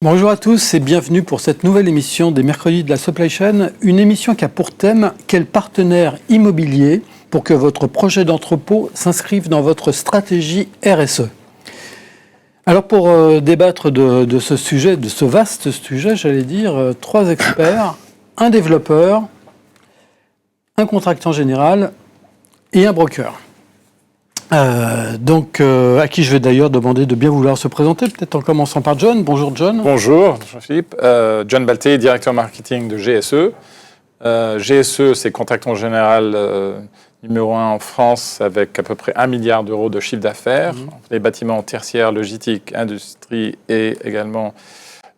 Bonjour à tous et bienvenue pour cette nouvelle émission des mercredis de la Supply Chain, une émission qui a pour thème « Quel partenaire immobilier pour que votre projet d'entrepôt s'inscrive dans votre stratégie RSE ?» Alors pour débattre de ce sujet, de ce vaste sujet, j'allais dire, trois experts, un développeur, un contractant général et un broker. À qui je vais d'ailleurs demander de bien vouloir se présenter, peut-être en commençant par John. Bonjour John. Bonjour Jean-Philippe. John Balté, directeur marketing de GSE. GSE, c'est contractant général numéro 1 en France avec à peu près 1 milliard d'euros de chiffre d'affaires. Les bâtiments tertiaires, logistique, industrie et également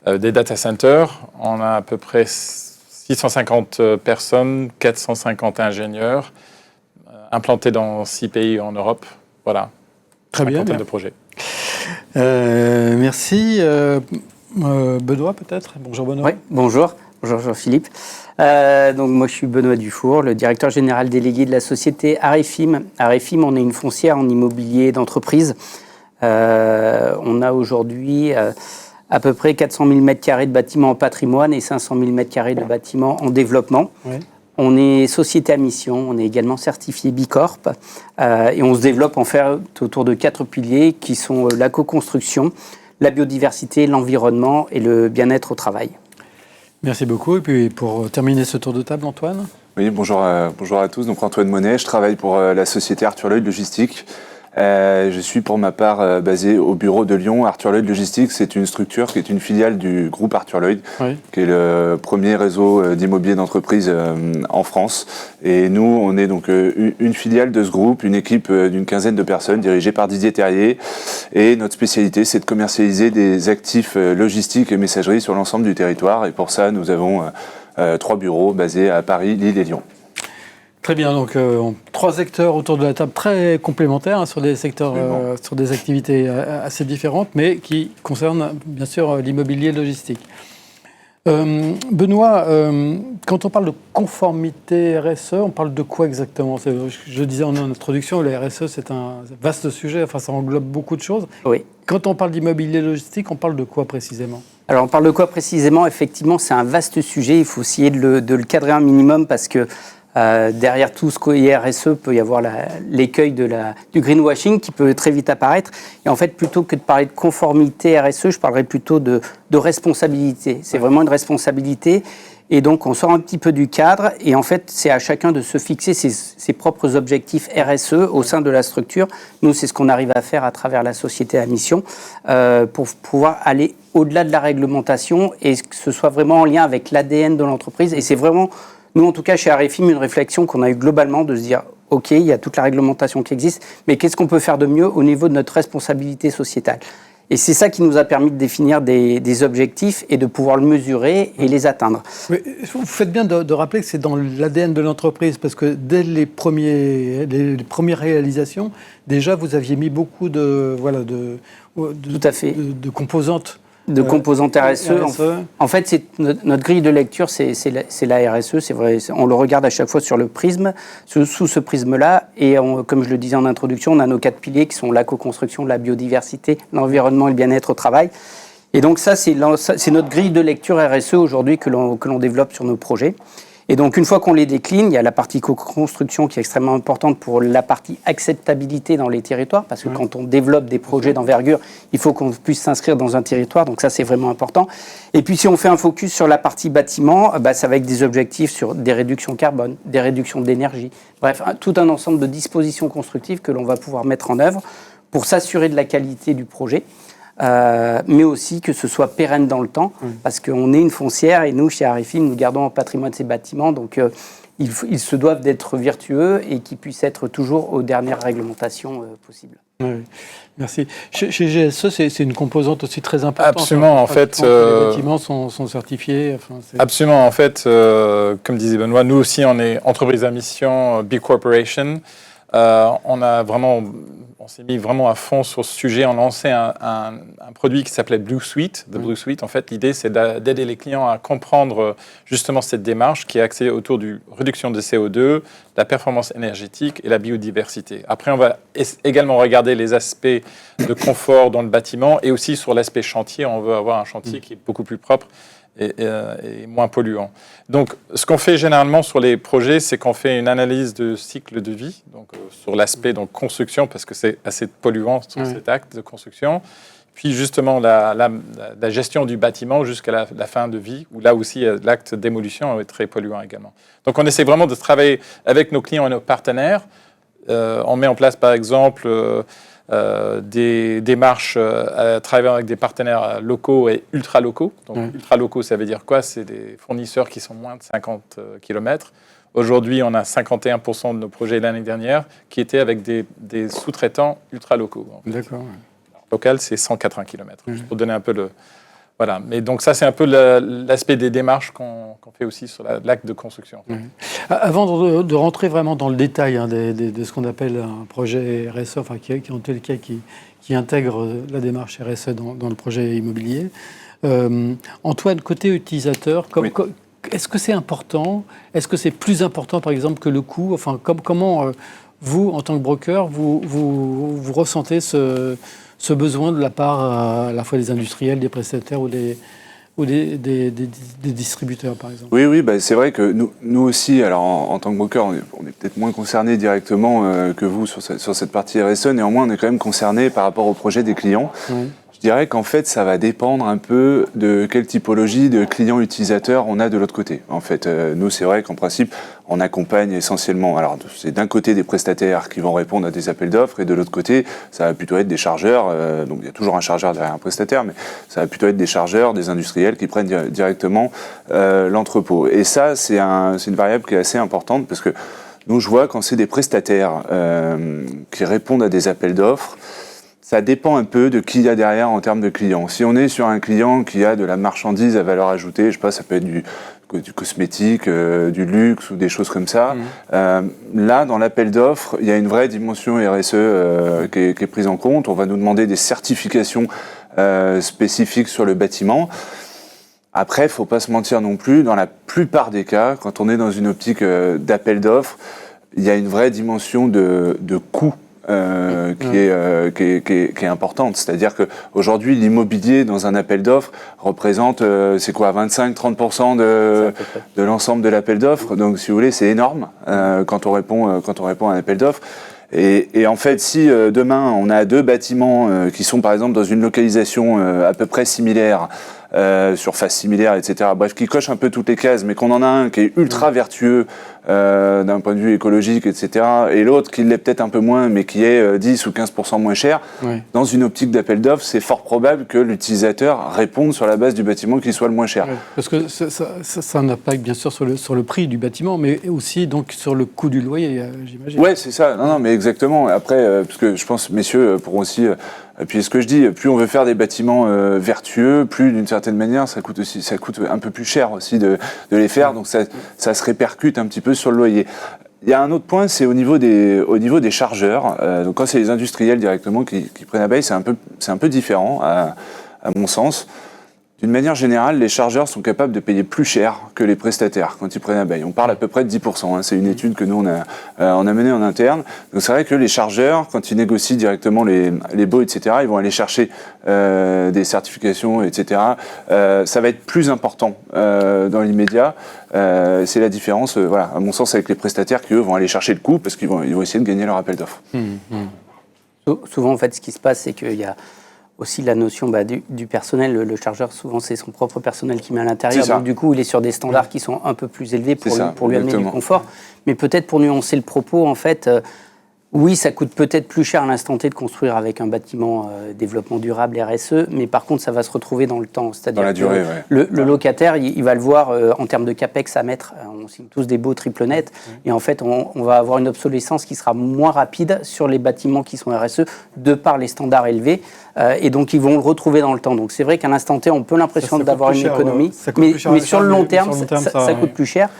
des data centers. On a à peu près 650 personnes, 450 ingénieurs implantés dans 6 pays en Europe. Voilà, très bien. De projets. Merci. Benoît, peut-être. Bonjour Benoît. Oui, bonjour Jean-Philippe. Donc moi, je suis Benoît Dufour, le directeur général délégué de la société Arefim. Arefim, on est une foncière en immobilier d'entreprise. On a aujourd'hui à peu près 400 000 m² de bâtiments en patrimoine et 500 000 m² de bâtiments en développement. Oui. On est société à mission, on est également certifié Bicorp et on se développe en fait autour de 4 piliers qui sont la co-construction, la biodiversité, l'environnement et le bien-être au travail. Merci beaucoup. Et puis pour terminer ce tour de table, Antoine. Oui, bonjour à tous. Donc Antoine Monet, je travaille pour la société Arthur Lloyd Logistique. Je suis pour ma part basé au bureau de Lyon. Arthur Lloyd Logistique, c'est une structure qui est une filiale du groupe Arthur Lloyd, oui, qui est le premier réseau d'immobilier d'entreprise en France. Et nous, on est donc une filiale de ce groupe, une équipe d'une quinzaine de personnes dirigée par Didier Terrier. Et notre spécialité, c'est de commercialiser des actifs logistiques et messagerie sur l'ensemble du territoire. Et pour ça, nous avons 3 bureaux basés à Paris, Lille et Lyon. Très bien, donc 3 secteurs autour de la table très complémentaires sur des secteurs, sur des activités assez différentes, mais qui concernent bien sûr l'immobilier logistique. Benoît, quand on parle de conformité RSE, on parle de quoi exactement ? Je disais en introduction, la RSE c'est un vaste sujet, enfin ça englobe beaucoup de choses. Oui. Quand on parle d'immobilier logistique, on parle de quoi précisément ? Alors on parle de quoi précisément ? Effectivement, c'est un vaste sujet, il faut essayer de le cadrer un minimum parce que derrière tout ce qu'est RSE, peut y avoir l'écueil du greenwashing qui peut très vite apparaître. Et en fait, plutôt que de parler de conformité RSE, je parlerais plutôt de responsabilité. C'est vraiment une responsabilité. Et donc, on sort un petit peu du cadre. Et en fait, c'est à chacun de se fixer ses propres objectifs RSE au sein de la structure. Nous, c'est ce qu'on arrive à faire à travers la société à mission pour pouvoir aller au-delà de la réglementation et que ce soit vraiment en lien avec l'ADN de l'entreprise. Et c'est vraiment... Nous, en tout cas, chez Arefim, une réflexion qu'on a eue globalement de se dire « Ok, il y a toute la réglementation qui existe, mais qu'est-ce qu'on peut faire de mieux au niveau de notre responsabilité sociétale ?» Et c'est ça qui nous a permis de définir des objectifs et de pouvoir le mesurer et les atteindre. Mais vous faites bien de rappeler que c'est dans l'ADN de l'entreprise, parce que dès les premières réalisations, déjà, vous aviez mis beaucoup de Tout à fait. de composantes. De composantes RSE. En fait, c'est notre grille de lecture, c'est la RSE, c'est vrai. On le regarde à chaque fois sur le prisme, sous ce prisme-là. Et comme je le disais en introduction, on a nos 4 piliers qui sont la co-construction, la biodiversité, l'environnement et le bien-être au travail. Et donc ça, c'est notre grille de lecture RSE aujourd'hui que l'on développe sur nos projets. Et donc, une fois qu'on les décline, il y a la partie co-construction qui est extrêmement importante pour la partie acceptabilité dans les territoires, parce que quand on développe des projets d'envergure, il faut qu'on puisse s'inscrire dans un territoire, donc ça, c'est vraiment important. Et puis, si on fait un focus sur la partie bâtiment, ça va avec des objectifs sur des réductions carbone, des réductions d'énergie, bref, tout un ensemble de dispositions constructives que l'on va pouvoir mettre en œuvre pour s'assurer de la qualité du projet. Mais aussi que ce soit pérenne dans le temps, parce qu'on est une foncière et nous, chez Arefim, nous gardons en patrimoine ces bâtiments, donc ils se doivent d'être vertueux et qu'ils puissent être toujours aux dernières réglementations possibles. Oui, merci. Chez GSE, c'est une composante aussi très importante. Absolument, en fait. Les bâtiments sont certifiés. Absolument, en fait, comme disait Benoît, nous aussi, on est entreprise à mission, Big Corporation. On s'est mis vraiment à fond sur ce sujet. On a lancé un produit qui s'appelait Blue Suite. Blue Suite, en fait, l'idée, c'est d'aider les clients à comprendre justement cette démarche qui est axée autour de réduction de CO2, la performance énergétique et la biodiversité. Après, on va également regarder les aspects de confort dans le bâtiment et aussi sur l'aspect chantier. On veut avoir un chantier qui est beaucoup plus propre et moins polluant. Donc, ce qu'on fait généralement sur les projets, c'est qu'on fait une analyse de cycle de vie, donc sur l'aspect construction, parce que c'est assez polluant sur cet acte de construction. Puis justement, la gestion du bâtiment jusqu'à la fin de vie, où là aussi, l'acte de démolition est très polluant également. Donc, on essaie vraiment de travailler avec nos clients et nos partenaires. On met en place, par exemple, des démarches à travailler avec des partenaires locaux et ultra-locaux. Donc, ultra-locaux, ça veut dire quoi? C'est des fournisseurs qui sont moins de 50 km. Aujourd'hui, on a 51% de nos projets l'année dernière qui étaient avec des sous-traitants ultra-locaux. D'accord. Local, c'est 180 km. Juste pour donner un peu le... Voilà. Mais donc ça, c'est un peu l'aspect des démarches qu'on fait aussi sur l'acte de construction. Avant de rentrer vraiment dans le détail de ce qu'on appelle un projet RSE, enfin en tel cas qui intègre la démarche RSE dans le projet immobilier, Antoine, côté utilisateur, est-ce que c'est important? Est-ce que c'est plus important, par exemple, que le coût? Enfin, comment vous, en tant que broker, vous ressentez ce besoin de la part à la fois des industriels, des prestataires ou des distributeurs, par exemple? Oui, c'est vrai que nous aussi, alors en tant que broker, on est peut-être moins concernés directement que vous sur cette partie RSE. Néanmoins, on est quand même concernés par rapport au projet des clients. Je dirais qu'en fait, ça va dépendre un peu de quelle typologie de clients utilisateurs on a de l'autre côté. En fait, nous, c'est vrai qu'en principe, on accompagne essentiellement. Alors, c'est d'un côté des prestataires qui vont répondre à des appels d'offres, et de l'autre côté, ça va plutôt être des chargeurs. Donc, il y a toujours un chargeur derrière un prestataire, mais ça va plutôt être des chargeurs, des industriels qui prennent directement l'entrepôt. Et ça, c'est une variable qui est assez importante parce que nous, je vois quand c'est des prestataires qui répondent à des appels d'offres. Ça dépend un peu de qui il y a derrière en termes de clients. Si on est sur un client qui a de la marchandise à valeur ajoutée, je sais pas, ça peut être du cosmétique, du luxe ou des choses comme ça. Là, dans l'appel d'offres, il y a une vraie dimension RSE qui est prise en compte. On va nous demander des certifications spécifiques sur le bâtiment. Après, il ne faut pas se mentir non plus, dans la plupart des cas, quand on est dans une optique d'appel d'offres, il y a une vraie dimension de coût qui est importante. C'est-à-dire qu'aujourd'hui, l'immobilier dans un appel d'offres représente, 25-30% de l'ensemble de l'appel d'offres. Donc, si vous voulez, c'est énorme quand on répond à un appel d'offres. Et en fait, si demain, on a deux bâtiments qui sont, par exemple, dans une localisation à peu près similaire, surface similaire, etc., bref, qui coche un peu toutes les cases, mais qu'on en a un qui est ultra vertueux d'un point de vue écologique, etc., et l'autre qui l'est peut-être un peu moins, mais qui est 10 ou 15% moins cher, dans une optique d'appel d'offres, c'est fort probable que l'utilisateur réponde sur la base du bâtiment qui soit le moins cher. Parce que ça impacte bien sûr sur le prix du bâtiment, mais aussi donc sur le coût du loyer, j'imagine. Ouais, c'est ça. Non, mais exactement. Après, parce que je pense, messieurs, pourront aussi appuyer ce que je dis. Plus on veut faire des bâtiments vertueux, plus d'une certaine manière, ça coûte un peu plus cher aussi de les faire. Donc ça se répercute un petit peu sur le loyer. Il y a un autre point, c'est au niveau des chargeurs. Donc quand c'est les industriels directement qui prennent la baille, c'est un peu différent à mon sens. D'une manière générale, les chargeurs sont capables de payer plus cher que les prestataires quand ils prennent la baille. On parle à peu près de 10%. C'est une étude que nous, on a menée en interne. Donc c'est vrai que les chargeurs, quand ils négocient directement les baux, etc., ils vont aller chercher des certifications, etc. Ça va être plus important dans l'immédiat. C'est la différence, à mon sens, avec les prestataires qui, eux, vont aller chercher le coût parce qu'ils vont essayer de gagner leur appel d'offres. Souvent, en fait, ce qui se passe, c'est qu'il y a aussi la notion du personnel. Le chargeur, souvent, c'est son propre personnel qui met à l'intérieur. Donc, du coup, il est sur des standards qui sont un peu plus élevés pour lui amener du confort. Mais peut-être pour nuancer le propos, en fait, oui, ça coûte peut-être plus cher à l'instant T de construire avec un bâtiment développement durable RSE, mais par contre, ça va se retrouver dans le temps. C'est-à-dire dans la durée, le locataire, il va le voir en termes de capex à mettre. On signe tous des beaux triple nets. Et en fait, on va avoir une obsolescence qui sera moins rapide sur les bâtiments qui sont RSE, de par les standards élevés. Et donc, ils vont le retrouver dans le temps. Donc, c'est vrai qu'à l'instant T, on peut l'impression d'avoir une économie. Mais sur le long terme, ça coûte plus cher.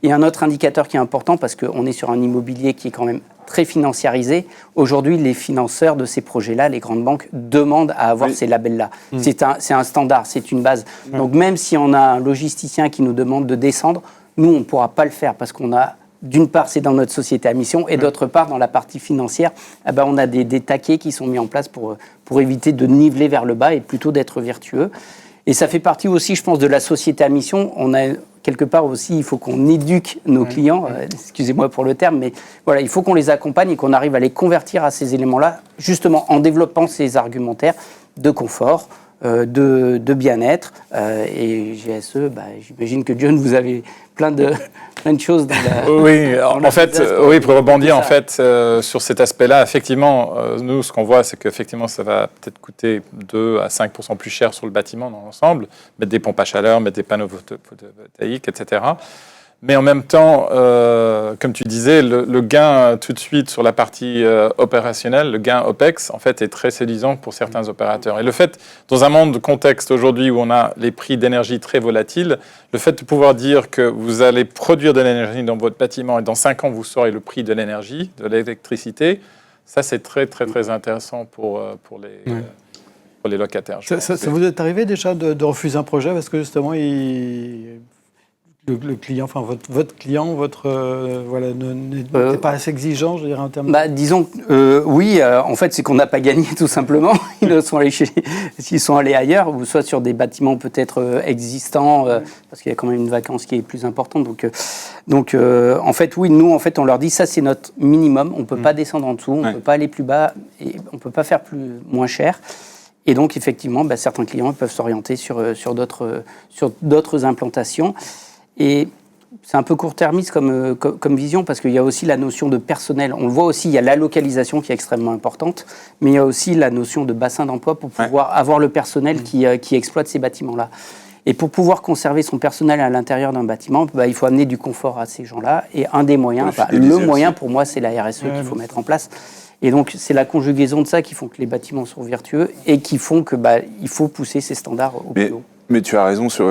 Et un autre indicateur qui est important, parce qu'on est sur un immobilier qui est quand même très financiarisé. Aujourd'hui, les financeurs de ces projets-là, les grandes banques, demandent à avoir ces labels-là. C'est un standard, c'est une base. Donc même si on a un logisticien qui nous demande de descendre, nous, on ne pourra pas le faire parce qu'on a, d'une part, c'est dans notre société à mission, et d'autre part, dans la partie financière, on a des taquets qui sont mis en place pour éviter de niveler vers le bas et plutôt d'être vertueux. Et ça fait partie aussi, je pense, de la société à mission. On a quelque part aussi, il faut qu'on éduque nos clients, excusez-moi pour le terme, mais voilà, il faut qu'on les accompagne et qu'on arrive à les convertir à ces éléments-là, justement en développant ces argumentaires de confort, de bien-être. Et GSE, j'imagine que John, vous avez plein de choses dans la... Oui, en fait, pour rebondir sur cet aspect-là, effectivement, nous, ce qu'on voit, c'est qu'effectivement, ça va peut-être coûter 2 à 5% plus cher sur le bâtiment dans l'ensemble, mettre des pompes à chaleur, mettre des panneaux photovoltaïques, etc. Mais en même temps, comme tu disais, le gain tout de suite sur la partie opérationnelle, le gain OPEX, en fait, est très séduisant pour certains opérateurs. Et le fait, dans un monde de contexte aujourd'hui où on a les prix d'énergie très volatiles, le fait de pouvoir dire que vous allez produire de l'énergie dans votre bâtiment et dans 5 ans, vous saurez le prix de l'énergie, de l'électricité, ça, c'est très, très, très intéressant pour les locataires. Ça vous est arrivé déjà de refuser un projet parce que justement, le client, enfin votre client, n'était pas assez exigeant, je dirais, en termes. Disons, oui. En fait, c'est qu'on n'a pas gagné tout simplement. Ils sont allés ailleurs, ou soit sur des bâtiments peut-être existants, parce qu'il y a quand même une vacance qui est plus importante. Donc, en fait, oui. Nous, en fait, on leur dit ça, c'est notre minimum. On peut pas descendre en dessous, on peut pas aller plus bas, et on peut pas faire moins cher. Et donc, effectivement, certains clients peuvent s'orienter sur d'autres implantations. Et c'est un peu court-termiste comme vision, parce qu'il y a aussi la notion de personnel. On le voit aussi, il y a la localisation qui est extrêmement importante, mais il y a aussi la notion de bassin d'emploi pour pouvoir avoir le personnel qui exploite ces bâtiments-là. Et pour pouvoir conserver son personnel à l'intérieur d'un bâtiment, il faut amener du confort à ces gens-là. Et un des moyens, le moyen pour moi, c'est la RSE qu'il faut mettre en place. Et donc, c'est la conjugaison de ça qui font que les bâtiments sont vertueux et qui font que il faut pousser ces standards au plus haut. Mais tu as raison sur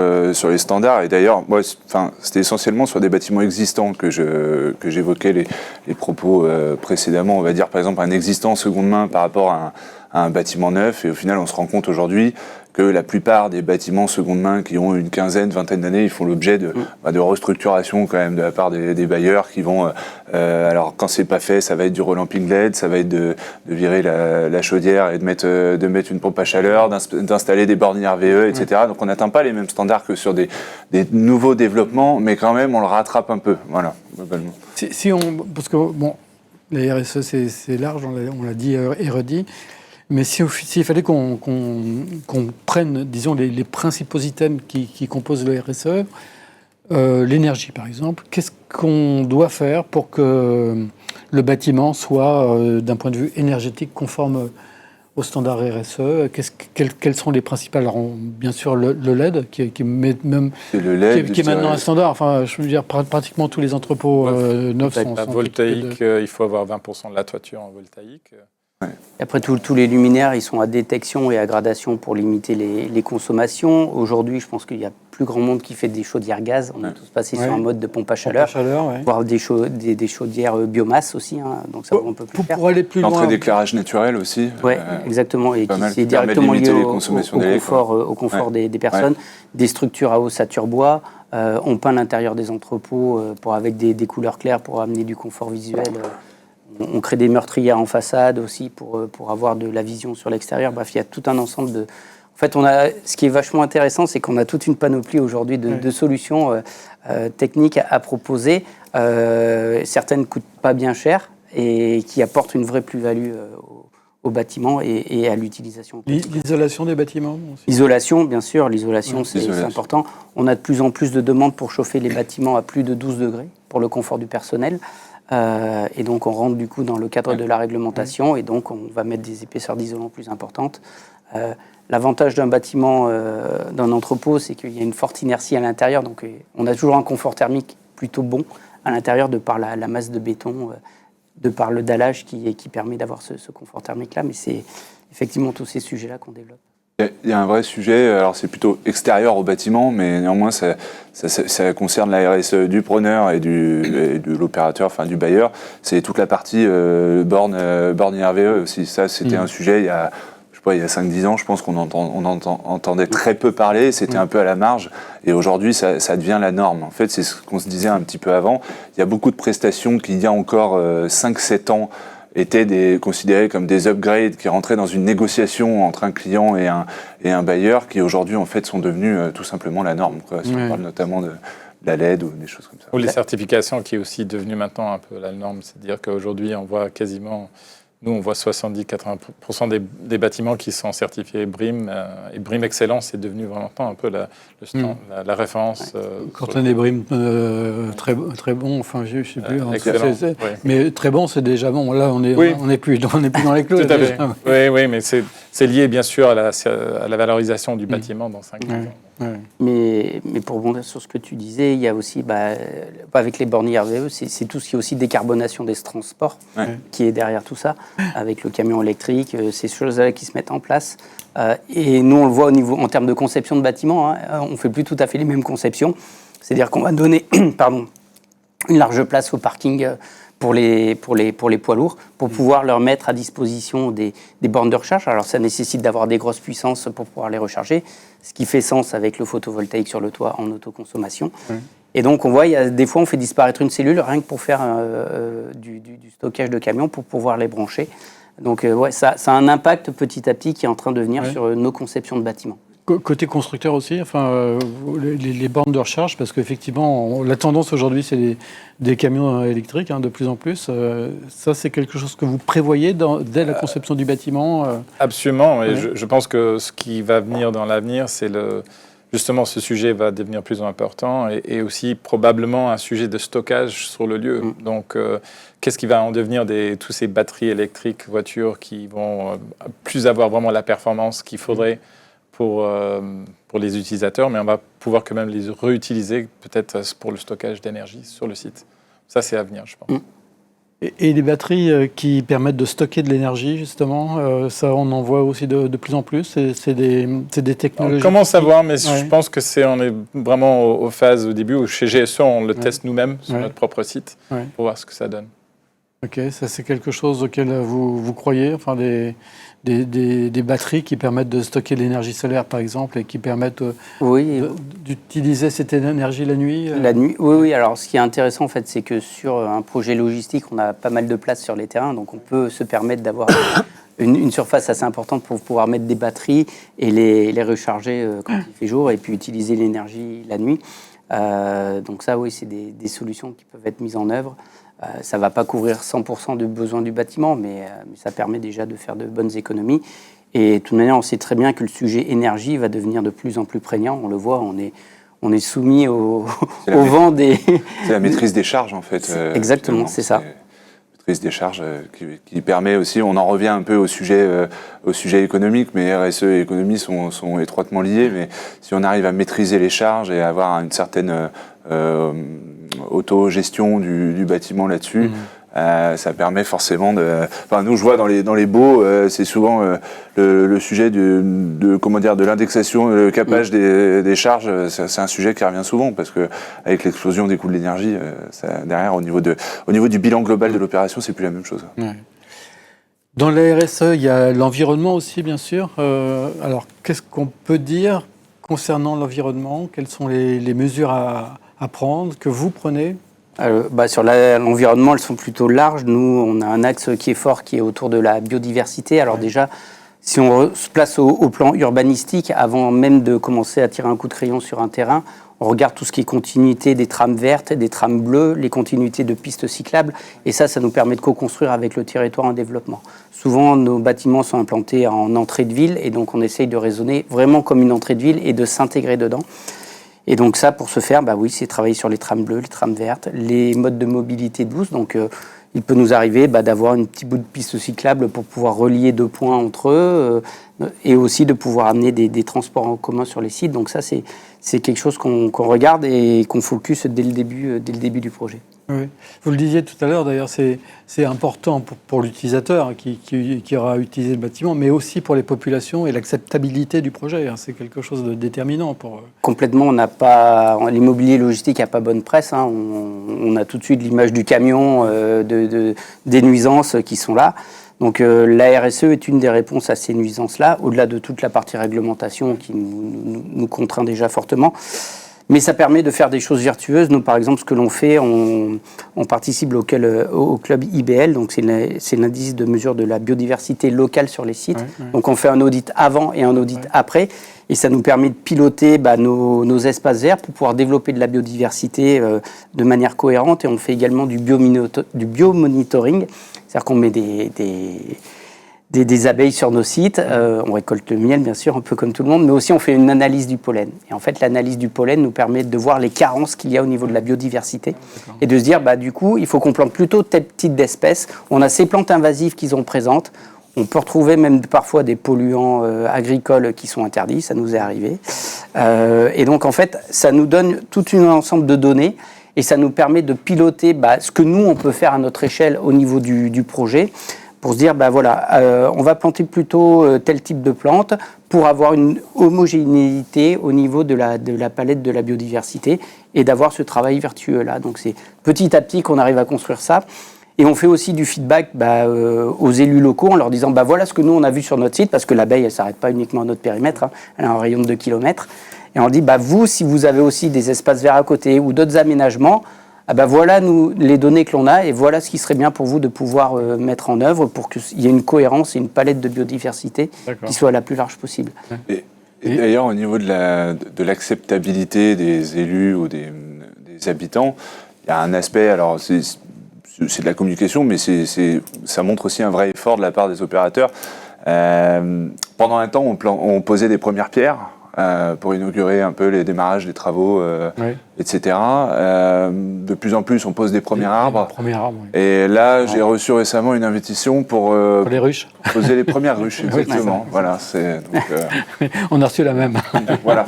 les standards. Et d'ailleurs, moi, c'était essentiellement sur des bâtiments existants que j'évoquais les propos précédemment. On va dire, par exemple, un existant en seconde main par rapport à un bâtiment neuf. Et au final, on se rend compte aujourd'hui que la plupart des bâtiments seconde main qui ont une vingtaine d'années, ils font l'objet de restructuration quand même de la part des bailleurs qui vont... alors, quand c'est pas fait, ça va être du relamping LED, ça va être de virer la chaudière et de mettre une pompe à chaleur, d'installer des bornes RVE, etc. Donc, on n'atteint pas les mêmes standards que sur des nouveaux développements, mais quand même, on le rattrape un peu. Voilà, globalement. Parce que, les RSE, c'est large, on l'a dit et redit. Mais s'il fallait qu'on prenne, disons, les principaux items qui composent le RSE, l'énergie par exemple, qu'est-ce qu'on doit faire pour que le bâtiment soit, d'un point de vue énergétique, conforme aux standards RSE? Quels sont les principales? Alors, bien sûr, le LED, qui est maintenant un standard. Enfin, je veux dire, pratiquement tous les entrepôts neufs sont... voltaïque, il faut avoir 20% de la toiture en voltaïque. Après, tous les luminaires, ils sont à détection et à gradation pour limiter les consommations. Aujourd'hui, je pense qu'il y a plus grand monde qui fait des chaudières gaz. On est tous passés sur un mode de pompe à chaleur, voire des chaudières biomasse aussi. Donc ça va un peu plus pour aller plus loin. L'entrée d'éclairage naturel aussi. Oui, exactement. Et qui est directement lié au confort des personnes. Des structures à ossature bois. On peint l'intérieur des entrepôts avec des couleurs claires pour amener du confort visuel. On crée des meurtrières en façade aussi pour avoir de la vision sur l'extérieur. Bref, il y a tout un ensemble de... En fait, ce qui est vachement intéressant, c'est qu'on a toute une panoplie aujourd'hui de solutions techniques à proposer. Certaines ne coûtent pas bien cher et qui apportent une vraie plus-value au bâtiment et à l'utilisation. L'isolation des bâtiments aussi. L'isolation, bien sûr. L'isolation, c'est important. On a de plus en plus de demandes pour chauffer les bâtiments à plus de 12 degrés pour le confort du personnel. Et donc on rentre du coup dans le cadre de la réglementation et donc on va mettre des épaisseurs d'isolant plus importantes. L'avantage d'un bâtiment, d'un entrepôt, c'est qu'il y a une forte inertie à l'intérieur, donc on a toujours un confort thermique plutôt bon à l'intérieur de par la masse de béton, de par le dallage qui permet d'avoir ce confort thermique-là, mais c'est effectivement tous ces sujets-là qu'on développe. Il y a un vrai sujet, alors c'est plutôt extérieur au bâtiment, mais néanmoins ça concerne la RSE du preneur et de l'opérateur, enfin du bailleur. C'est toute la partie borne IRVE aussi. Ça, c'était un sujet il y a 5-10 ans, je pense qu'on entendait très peu parler, c'était un peu à la marge, et aujourd'hui ça devient la norme. En fait, c'est ce qu'on se disait un petit peu avant. Il y a beaucoup de prestations qui, il y a encore 5-7 ans, étaient considérés comme des upgrades qui rentraient dans une négociation entre un client et un bailleur, qui aujourd'hui en fait sont devenus tout simplement la norme, quoi. Si on parle notamment de la LED ou des choses comme ça. Ou les certifications qui est aussi devenue maintenant un peu la norme, c'est-à-dire qu'aujourd'hui on voit quasiment... Nous, on voit 70-80% des bâtiments qui sont certifiés BREEAM. Et BREEAM Excellence est devenu vraiment un peu la référence. Quand on est BREEAM très bon, enfin, je ne sais plus. Excellent, mais très bon, c'est déjà bon. Là, on n'est plus dans les clous. Tout à fait. Oui, mais c'est lié, bien sûr, à la valorisation du bâtiment dans 5 ans. Ouais. Mais pour rebondir sur ce que tu disais, il y a aussi, avec les bornes IRVE, c'est tout ce qui est aussi décarbonation des transports qui est derrière tout ça, avec le camion électrique, ces choses-là qui se mettent en place. Et nous, on le voit en termes de conception de bâtiments, on ne fait plus tout à fait les mêmes conceptions. C'est-à-dire qu'on va donner une large place au parking pour les poids lourds, pour pouvoir leur mettre à disposition des bornes de recharge. Alors ça nécessite d'avoir des grosses puissances pour pouvoir les recharger, ce qui fait sens avec le photovoltaïque sur le toit en autoconsommation. Et donc on voit, des fois on fait disparaître une cellule rien que pour faire du stockage de camions pour pouvoir les brancher. Donc ça a un impact petit à petit qui est en train de venir sur nos conceptions de bâtiments. Côté constructeur aussi, les bornes de recharge, parce qu'effectivement, la tendance aujourd'hui, c'est des camions électriques, de plus en plus. Ça, c'est quelque chose que vous prévoyez dès la conception du bâtiment Absolument. Et je pense que ce qui va venir dans l'avenir, c'est justement ce sujet va devenir plus important et aussi probablement un sujet de stockage sur le lieu. Donc, qu'est-ce qui va en devenir tous ces batteries électriques, voitures qui vont plus avoir vraiment la performance qu'il faudrait pour les utilisateurs, mais on va pouvoir quand même les réutiliser peut-être pour le stockage d'énergie sur le site. Ça, c'est à venir, je pense. Et les batteries qui permettent de stocker de l'énergie, justement, ça, on en voit aussi de plus en plus. C'est des technologies... On commence à voir, mais je pense que on est vraiment aux phases au début où chez GSE, on le teste nous-mêmes sur notre propre site pour voir ce que ça donne. Ok, ça c'est quelque chose auquel vous croyez, enfin des batteries qui permettent de stocker de l'énergie solaire par exemple et qui permettent d'utiliser cette énergie la nuit La nuit, oui. Alors ce qui est intéressant en fait, c'est que sur un projet logistique, on a pas mal de place sur les terrains, donc on peut se permettre d'avoir une surface assez importante pour pouvoir mettre des batteries et les recharger quand il fait jour et puis utiliser l'énergie la nuit. Donc ça, oui, c'est des solutions qui peuvent être mises en œuvre. Ça ne va pas couvrir 100% du besoin du bâtiment, mais ça permet déjà de faire de bonnes économies. Et de toute manière, on sait très bien que le sujet énergie va devenir de plus en plus prégnant. On le voit, on est soumis au vent des... C'est la maîtrise des charges, en fait. Exactement, c'est ça. Maîtrise des charges qui permet aussi, on en revient un peu au sujet économique, mais RSE et économie sont étroitement liés. Mais si on arrive à maîtriser les charges et à avoir une certaine... autogestion du bâtiment là-dessus, ça permet forcément de... Enfin, nous, je vois dans les baux, c'est souvent le sujet de l'indexation, le capage des charges, c'est un sujet qui revient souvent, parce qu'avec l'explosion des coûts de l'énergie, derrière, au niveau du bilan global de l'opération, c'est plus la même chose. Dans la RSE, il y a l'environnement aussi, bien sûr. Alors, qu'est-ce qu'on peut dire concernant l'environnement? Quelles sont les mesures à prendre, que vous prenez? Sur l'environnement, elles sont plutôt larges. Nous, on a un axe qui est fort, qui est autour de la biodiversité. Alors déjà, si on se place au plan urbanistique, avant même de commencer à tirer un coup de crayon sur un terrain, on regarde tout ce qui est continuité des trames vertes, des trames bleues, les continuités de pistes cyclables. Et ça nous permet de co-construire avec le territoire en développement. Souvent, nos bâtiments sont implantés en entrée de ville, et donc on essaye de raisonner vraiment comme une entrée de ville et de s'intégrer dedans. Et donc ça, pour ce faire, c'est travailler sur les trames bleues, les trames vertes, les modes de mobilité douce. Donc il peut nous arriver d'avoir un petit bout de piste cyclable pour pouvoir relier deux points entre eux, et aussi de pouvoir amener des transports en commun sur les sites. Donc ça, c'est quelque chose qu'on regarde et qu'on focus dès le début du projet. Oui. Vous le disiez tout à l'heure, d'ailleurs, c'est important pour l'utilisateur qui aura utilisé le bâtiment, mais aussi pour les populations et l'acceptabilité du projet. C'est quelque chose de déterminant pour... Complètement, l'immobilier logistique n'a pas bonne presse. On a tout de suite l'image du camion, des nuisances qui sont là. Donc la RSE est une des réponses à ces nuisances-là, au-delà de toute la partie réglementation qui nous contraint déjà fortement. Mais ça permet de faire des choses vertueuses. Nous, par exemple, ce que l'on fait, on participe au club IBL, donc c'est l'indice de mesure de la biodiversité locale sur les sites. Ouais. Donc on fait un audit avant et un audit après, et ça nous permet de piloter nos espaces verts pour pouvoir développer de la biodiversité de manière cohérente. Et on fait également du biomonitoring, c'est-à-dire qu'on met des abeilles sur nos sites, on récolte le miel bien sûr, un peu comme tout le monde, mais aussi on fait une analyse du pollen. Et en fait, l'analyse du pollen nous permet de voir les carences qu'il y a au niveau de la biodiversité et de se dire, du coup, il faut qu'on plante plutôt tel type d'espèces. On a ces plantes invasives qui sont présentes. On peut retrouver même parfois des polluants agricoles qui sont interdits, ça nous est arrivé. Et donc en fait, ça nous donne tout un ensemble de données et ça nous permet de piloter ce que nous, on peut faire à notre échelle au niveau du projet, pour se dire, on va planter plutôt tel type de plante pour avoir une homogénéité au niveau de la palette de la biodiversité et d'avoir ce travail vertueux-là. Donc c'est petit à petit qu'on arrive à construire ça. Et on fait aussi du feedback aux élus locaux en leur disant, voilà ce que nous on a vu sur notre site, parce que l'abeille, elle ne s'arrête pas uniquement à notre périmètre, elle a un rayon de 2 km. Et on dit, vous, si vous avez aussi des espaces verts à côté ou d'autres aménagements, voilà les données que l'on a et voilà ce qui serait bien pour vous de pouvoir mettre en œuvre pour qu'il y ait une cohérence et une palette de biodiversité qui soit la plus large possible. Et d'ailleurs, au niveau de l'acceptabilité des élus ou des habitants, il y a un aspect, alors c'est de la communication, mais ça montre aussi un vrai effort de la part des opérateurs. Pendant un temps, on posait des premières pierres pour inaugurer un peu les démarrages des travaux, etc. De plus en plus, on pose des premiers arbres. Et là, j'ai reçu récemment une invitation pour les ruches. Poser les premières ruches, exactement. Voilà, on a reçu la même. Voilà.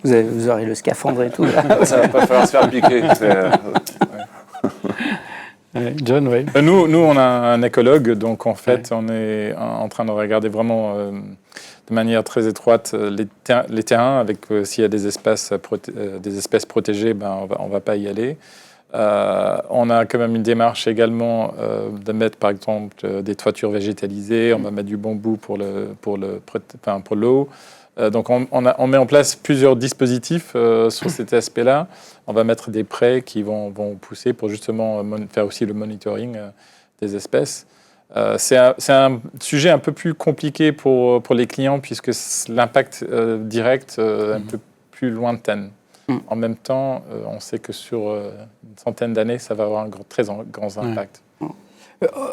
Vous aurez le scaphandre et tout. Là. Ça va pas falloir se faire piquer. John, oui. Nous, on a un écologue, donc en fait, on est en train de regarder vraiment de manière très étroite les terrains, avec s'il y a des espèces protégées, on va pas y aller. On a quand même une démarche également de mettre, par exemple, des toitures végétalisées. On va mettre du bambou pour l'eau. Donc on met en place plusieurs dispositifs sur cet aspect-là. On va mettre des prêts qui vont pousser pour justement faire aussi le monitoring des espèces. C'est un sujet un peu plus compliqué pour les clients puisque l'impact direct est un peu plus lointain. En même temps, on sait que sur une centaine d'années, ça va avoir un très grand impact.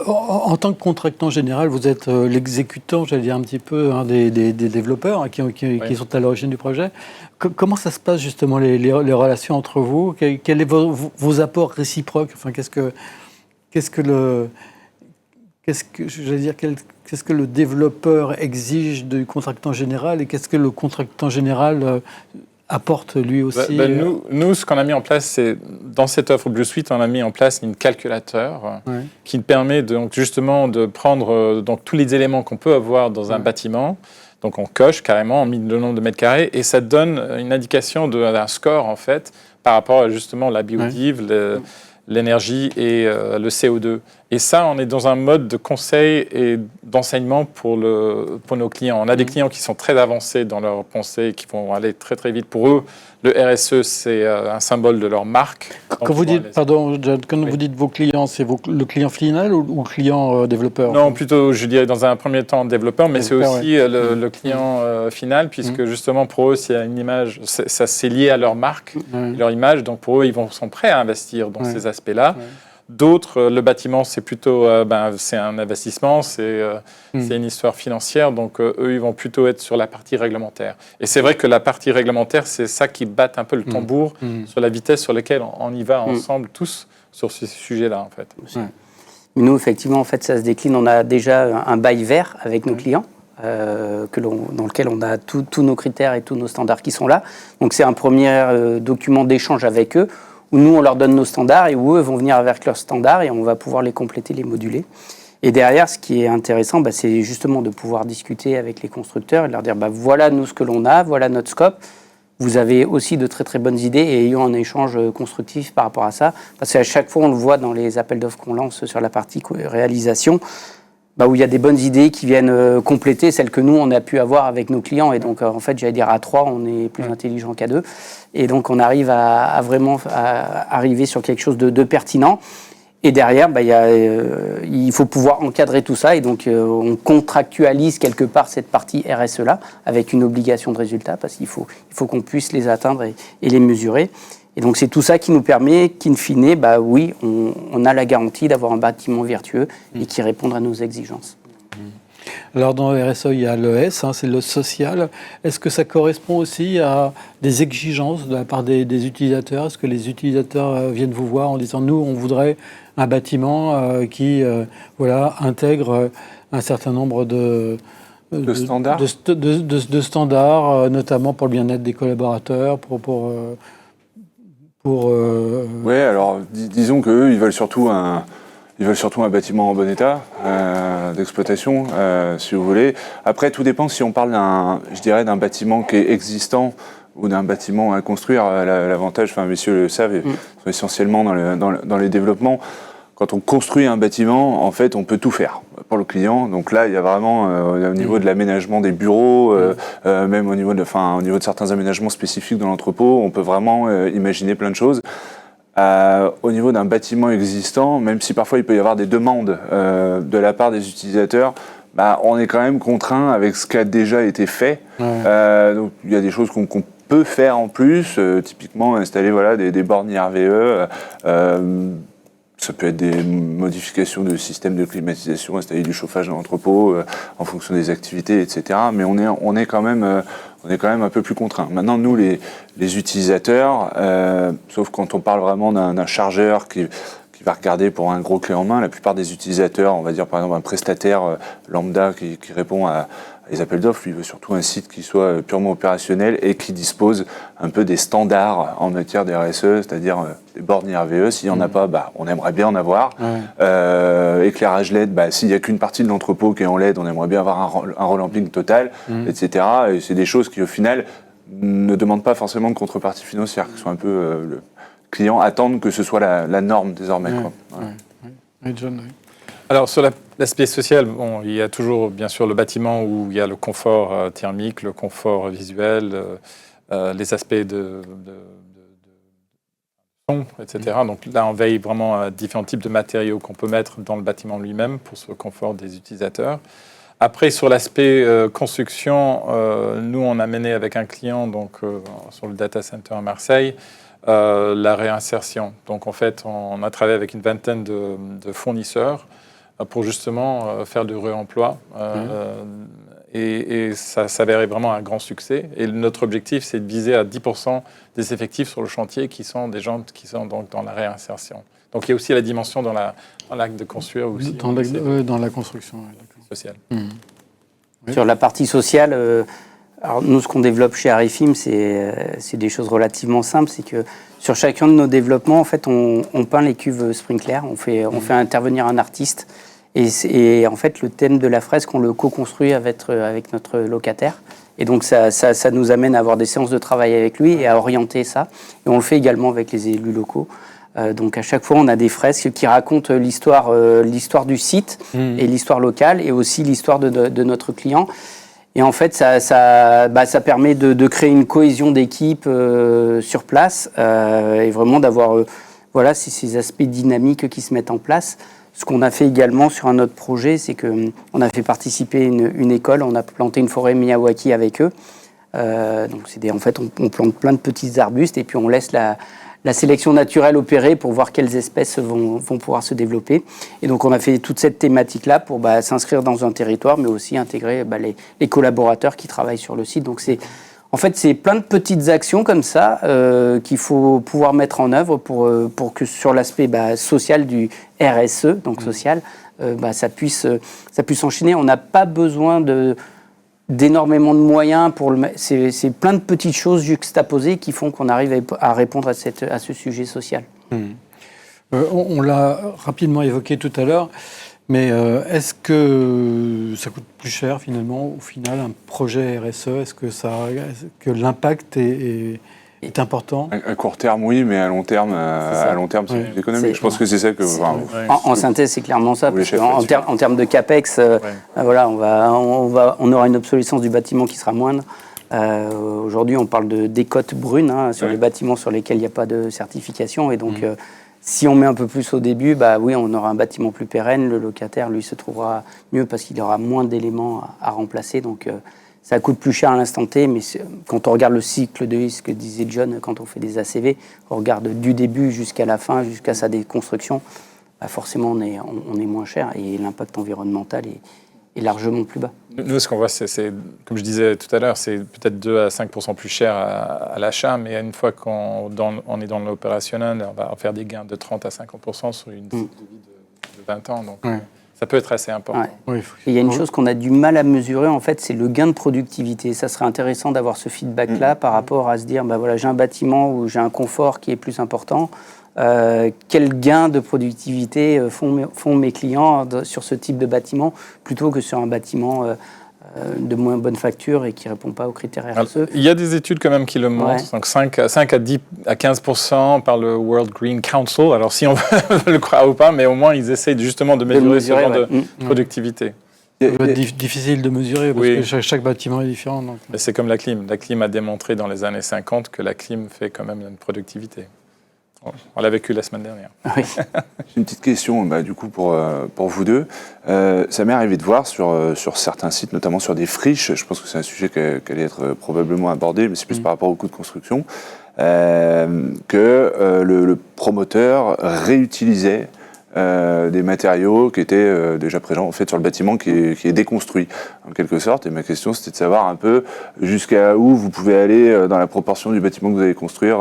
En tant que contractant général, vous êtes l'exécutant, j'allais dire un petit peu, des développeurs qui sont à l'origine du projet. Comment ça se passe justement les relations entre vous? Quels sont vos apports réciproques? Enfin, qu'est-ce que le développeur exige du contractant général et qu'est-ce que le contractant général apporte lui aussi? Nous, ce qu'on a mis en place, c'est dans cette offre Blue Suite, on a mis en place une calculateur qui permet justement de prendre tous les éléments qu'on peut avoir dans un bâtiment. Donc on coche carrément, on met le nombre de mètres carrés et ça donne une indication d'un score en fait par rapport à justement la biodive, l'énergie et le CO2. Et ça, on est dans un mode de conseil et d'enseignement pour nos clients. On a des clients qui sont très avancés dans leur pensée, qui vont aller très très vite. Pour eux, le RSE, c'est un symbole de leur marque. Quand vous dites, John, vous dites vos clients, c'est le client final ou le client développeur? Non, plutôt, je dirais dans un premier temps développeur, mais c'est aussi le client final, puisque justement pour eux, c'est une image, c'est lié à leur marque, leur image. Donc pour eux, ils sont prêts à investir dans ces aspects-là. D'autres, le bâtiment, c'est plutôt c'est un investissement, c'est une histoire financière. Donc, eux, ils vont plutôt être sur la partie réglementaire. Et c'est vrai que la partie réglementaire, c'est ça qui batte un peu le tambour sur la vitesse sur laquelle on y va ensemble, tous, sur ce sujet-là, en fait. Nous, effectivement, en fait, ça se décline. On a déjà un bail vert avec nos clients. dans lequel on a tous nos critères et tous nos standards qui sont là. Donc c'est un premier document d'échange avec eux, où nous on leur donne nos standards et où eux vont venir avec leurs standards et on va pouvoir les compléter, les moduler. Et derrière, ce qui est intéressant, c'est justement de pouvoir discuter avec les constructeurs et de leur dire voilà nous ce que l'on a, voilà notre scope. Vous avez aussi de très très bonnes idées et ayons un échange constructif par rapport à ça. Parce qu'à chaque fois, on le voit dans les appels d'offres qu'on lance sur la partie réalisation, où il y a des bonnes idées qui viennent compléter celles que nous, on a pu avoir avec nos clients. Et donc, en fait, j'allais dire à 3, on est plus intelligent qu'à 2. Et donc, on arrive à vraiment arriver sur quelque chose de pertinent. Et derrière, il faut pouvoir encadrer tout ça. Et donc, on contractualise quelque part cette partie RSE-là avec une obligation de résultat parce qu'il faut qu'on puisse les atteindre et les mesurer. Et donc, c'est tout ça qui nous permet qu'in fine, oui, on a la garantie d'avoir un bâtiment vertueux et qui répond à nos exigences. Alors, dans le RSE, il y a l'ES, c'est le social. Est-ce que ça correspond aussi à des exigences de la part des utilisateurs? Est-ce que les utilisateurs viennent vous voir en disant « Nous, on voudrait un bâtiment qui intègre un certain nombre de standards, de standards, notamment pour le bien-être des collaborateurs, Oui, alors disons qu'eux, ils veulent surtout un bâtiment en bon état d'exploitation, si vous voulez. Après, tout dépend si on parle d'un bâtiment qui est existant ou d'un bâtiment à construire. L'avantage, messieurs le savent, sont essentiellement dans les développements. Quand on construit un bâtiment, en fait, on peut tout faire pour le client. Donc là, il y a vraiment, au niveau de l'aménagement des bureaux, même au niveau de certains aménagements spécifiques dans l'entrepôt, on peut vraiment imaginer plein de choses. Au niveau d'un bâtiment existant, même si parfois il peut y avoir des demandes de la part des utilisateurs, on est quand même contraint avec ce qui a déjà été fait. Donc il y a des choses qu'on peut faire en plus, typiquement installer des bornes RVE. Ça peut être des modifications de système de climatisation, installer du chauffage dans l'entrepôt en fonction des activités, etc. Mais on est quand même un peu plus contraint. Maintenant, nous, les utilisateurs, sauf quand on parle vraiment d'un chargeur qui va regarder pour un gros clé en main, la plupart des utilisateurs, on va dire par exemple un prestataire lambda qui répond à les appels d'offres, lui veut surtout un site qui soit purement opérationnel et qui dispose un peu des standards en matière de RSE, c'est-à-dire des bornes RVE. S'il n'y en a pas, on aimerait bien en avoir. Éclairage LED, s'il n'y a qu'une partie de l'entrepôt qui est en LED, on aimerait bien avoir un relamping total, etc. Et c'est des choses qui, au final, ne demandent pas forcément de contrepartie financière, qui sont un peu... le client attendent que ce soit la norme désormais. Oui, John, oui. Alors, sur l'aspect social, il y a toujours, bien sûr, le bâtiment où il y a le confort thermique, le confort visuel, les aspects de son, etc. Donc là, on veille vraiment à différents types de matériaux qu'on peut mettre dans le bâtiment lui-même pour ce confort des utilisateurs. Après, sur l'aspect construction, nous, on a mené avec un client sur le data center à Marseille, la réinsertion. Donc, en fait, on a travaillé avec une vingtaine de fournisseurs pour justement faire du réemploi. Et ça s'avérait vraiment un grand succès. Et notre objectif, c'est de viser à 10% des effectifs sur le chantier qui sont des gens qui sont donc dans la réinsertion. Donc, il y a aussi la dimension dans l'acte de construire. Aussi, dans la construction. Sociale. Sur la partie sociale... Alors nous, ce qu'on développe chez Arifim, c'est des choses relativement simples. C'est que sur chacun de nos développements, en fait, on peint les cuves sprinkler, on fait intervenir un artiste. Et en fait, le thème de la fresque, on le co-construit avec notre locataire. Et donc, ça nous amène à avoir des séances de travail avec lui et à orienter ça. Et on le fait également avec les élus locaux. Donc, à chaque fois, on a des fresques qui racontent l'histoire du site et l'histoire locale et aussi l'histoire de notre client. Et en fait, ça permet de créer une cohésion d'équipe sur place et vraiment d'avoir ces aspects dynamiques qui se mettent en place. Ce qu'on a fait également sur un autre projet, c'est qu'on a fait participer une école, on a planté une forêt Miyawaki avec eux. En fait, on plante plein de petits arbustes et puis on laisse la sélection naturelle opérer pour voir quelles espèces vont pouvoir se développer. Et donc, on a fait toute cette thématique-là pour s'inscrire dans un territoire, mais aussi intégrer les collaborateurs qui travaillent sur le site. Donc, c'est plein de petites actions comme ça qu'il faut pouvoir mettre en œuvre pour que sur l'aspect social du RSE, donc social, ça puisse enchaîner. On n'a pas besoin d'énormément de moyens. C'est plein de petites choses juxtaposées qui font qu'on arrive à répondre à ce sujet social. On l'a rapidement évoqué tout à l'heure, mais est-ce que ça coûte plus cher finalement, au final, un projet RSE? Est-ce que l'impact est important? À court terme, oui, mais à long terme, c'est plus économique. Je pense que c'est ça que... En synthèse, c'est clairement ça. Parce en termes de CAPEX, voilà, on aura une obsolescence du bâtiment qui sera moindre. Aujourd'hui, on parle de décotes brunes sur les bâtiments sur lesquels il n'y a pas de certification. Et donc, si on met un peu plus au début, oui, on aura un bâtiment plus pérenne. Le locataire, lui, se trouvera mieux parce qu'il aura moins d'éléments à remplacer. Donc, ça coûte plus cher à l'instant T, mais quand on regarde le cycle de vie, ce que disait John, quand on fait des ACV, on regarde du début jusqu'à la fin, jusqu'à sa déconstruction, forcément on est moins cher et l'impact environnemental est largement plus bas. Nous, ce qu'on voit, c'est, comme je disais tout à l'heure, c'est peut-être 2 à 5% plus cher à l'achat, mais une fois qu'on est dans l'opérationnel, on va faire des gains de 30 à 50% sur une vie de 20 ans. Donc, ça peut être assez important. Et il y a une chose qu'on a du mal à mesurer, en fait, c'est le gain de productivité. Ça serait intéressant d'avoir ce feedback-là par rapport à se dire, voilà, j'ai un bâtiment où j'ai un confort qui est plus important. Quel gain de productivité font mes clients sur ce type de bâtiment plutôt que sur un bâtiment de moins bonne facture et qui ne répond pas aux critères RSE. Alors, il y a des études quand même qui le montrent, donc 5 à 10 à 15% par le World Green Council. Alors si on veut le croire ou pas, mais au moins ils essayent justement de mesurer ce genre de productivité. Ça va être difficile de mesurer parce que chaque bâtiment est différent. Donc. Mais c'est comme la clim. La clim a démontré dans les années 50 que la clim fait quand même une productivité. On l'a vécu la semaine dernière. Oui. J'ai une petite question du coup pour vous deux. Ça m'est arrivé de voir sur certains sites, notamment sur des friches, je pense que c'est un sujet qui allait être probablement abordé, mais c'est plus par rapport au coût de construction, que le promoteur réutilisait des matériaux qui étaient déjà présents en fait sur le bâtiment qui est déconstruit en quelque sorte. Et ma question c'était de savoir un peu jusqu'à où vous pouvez aller dans la proportion du bâtiment que vous allez construire.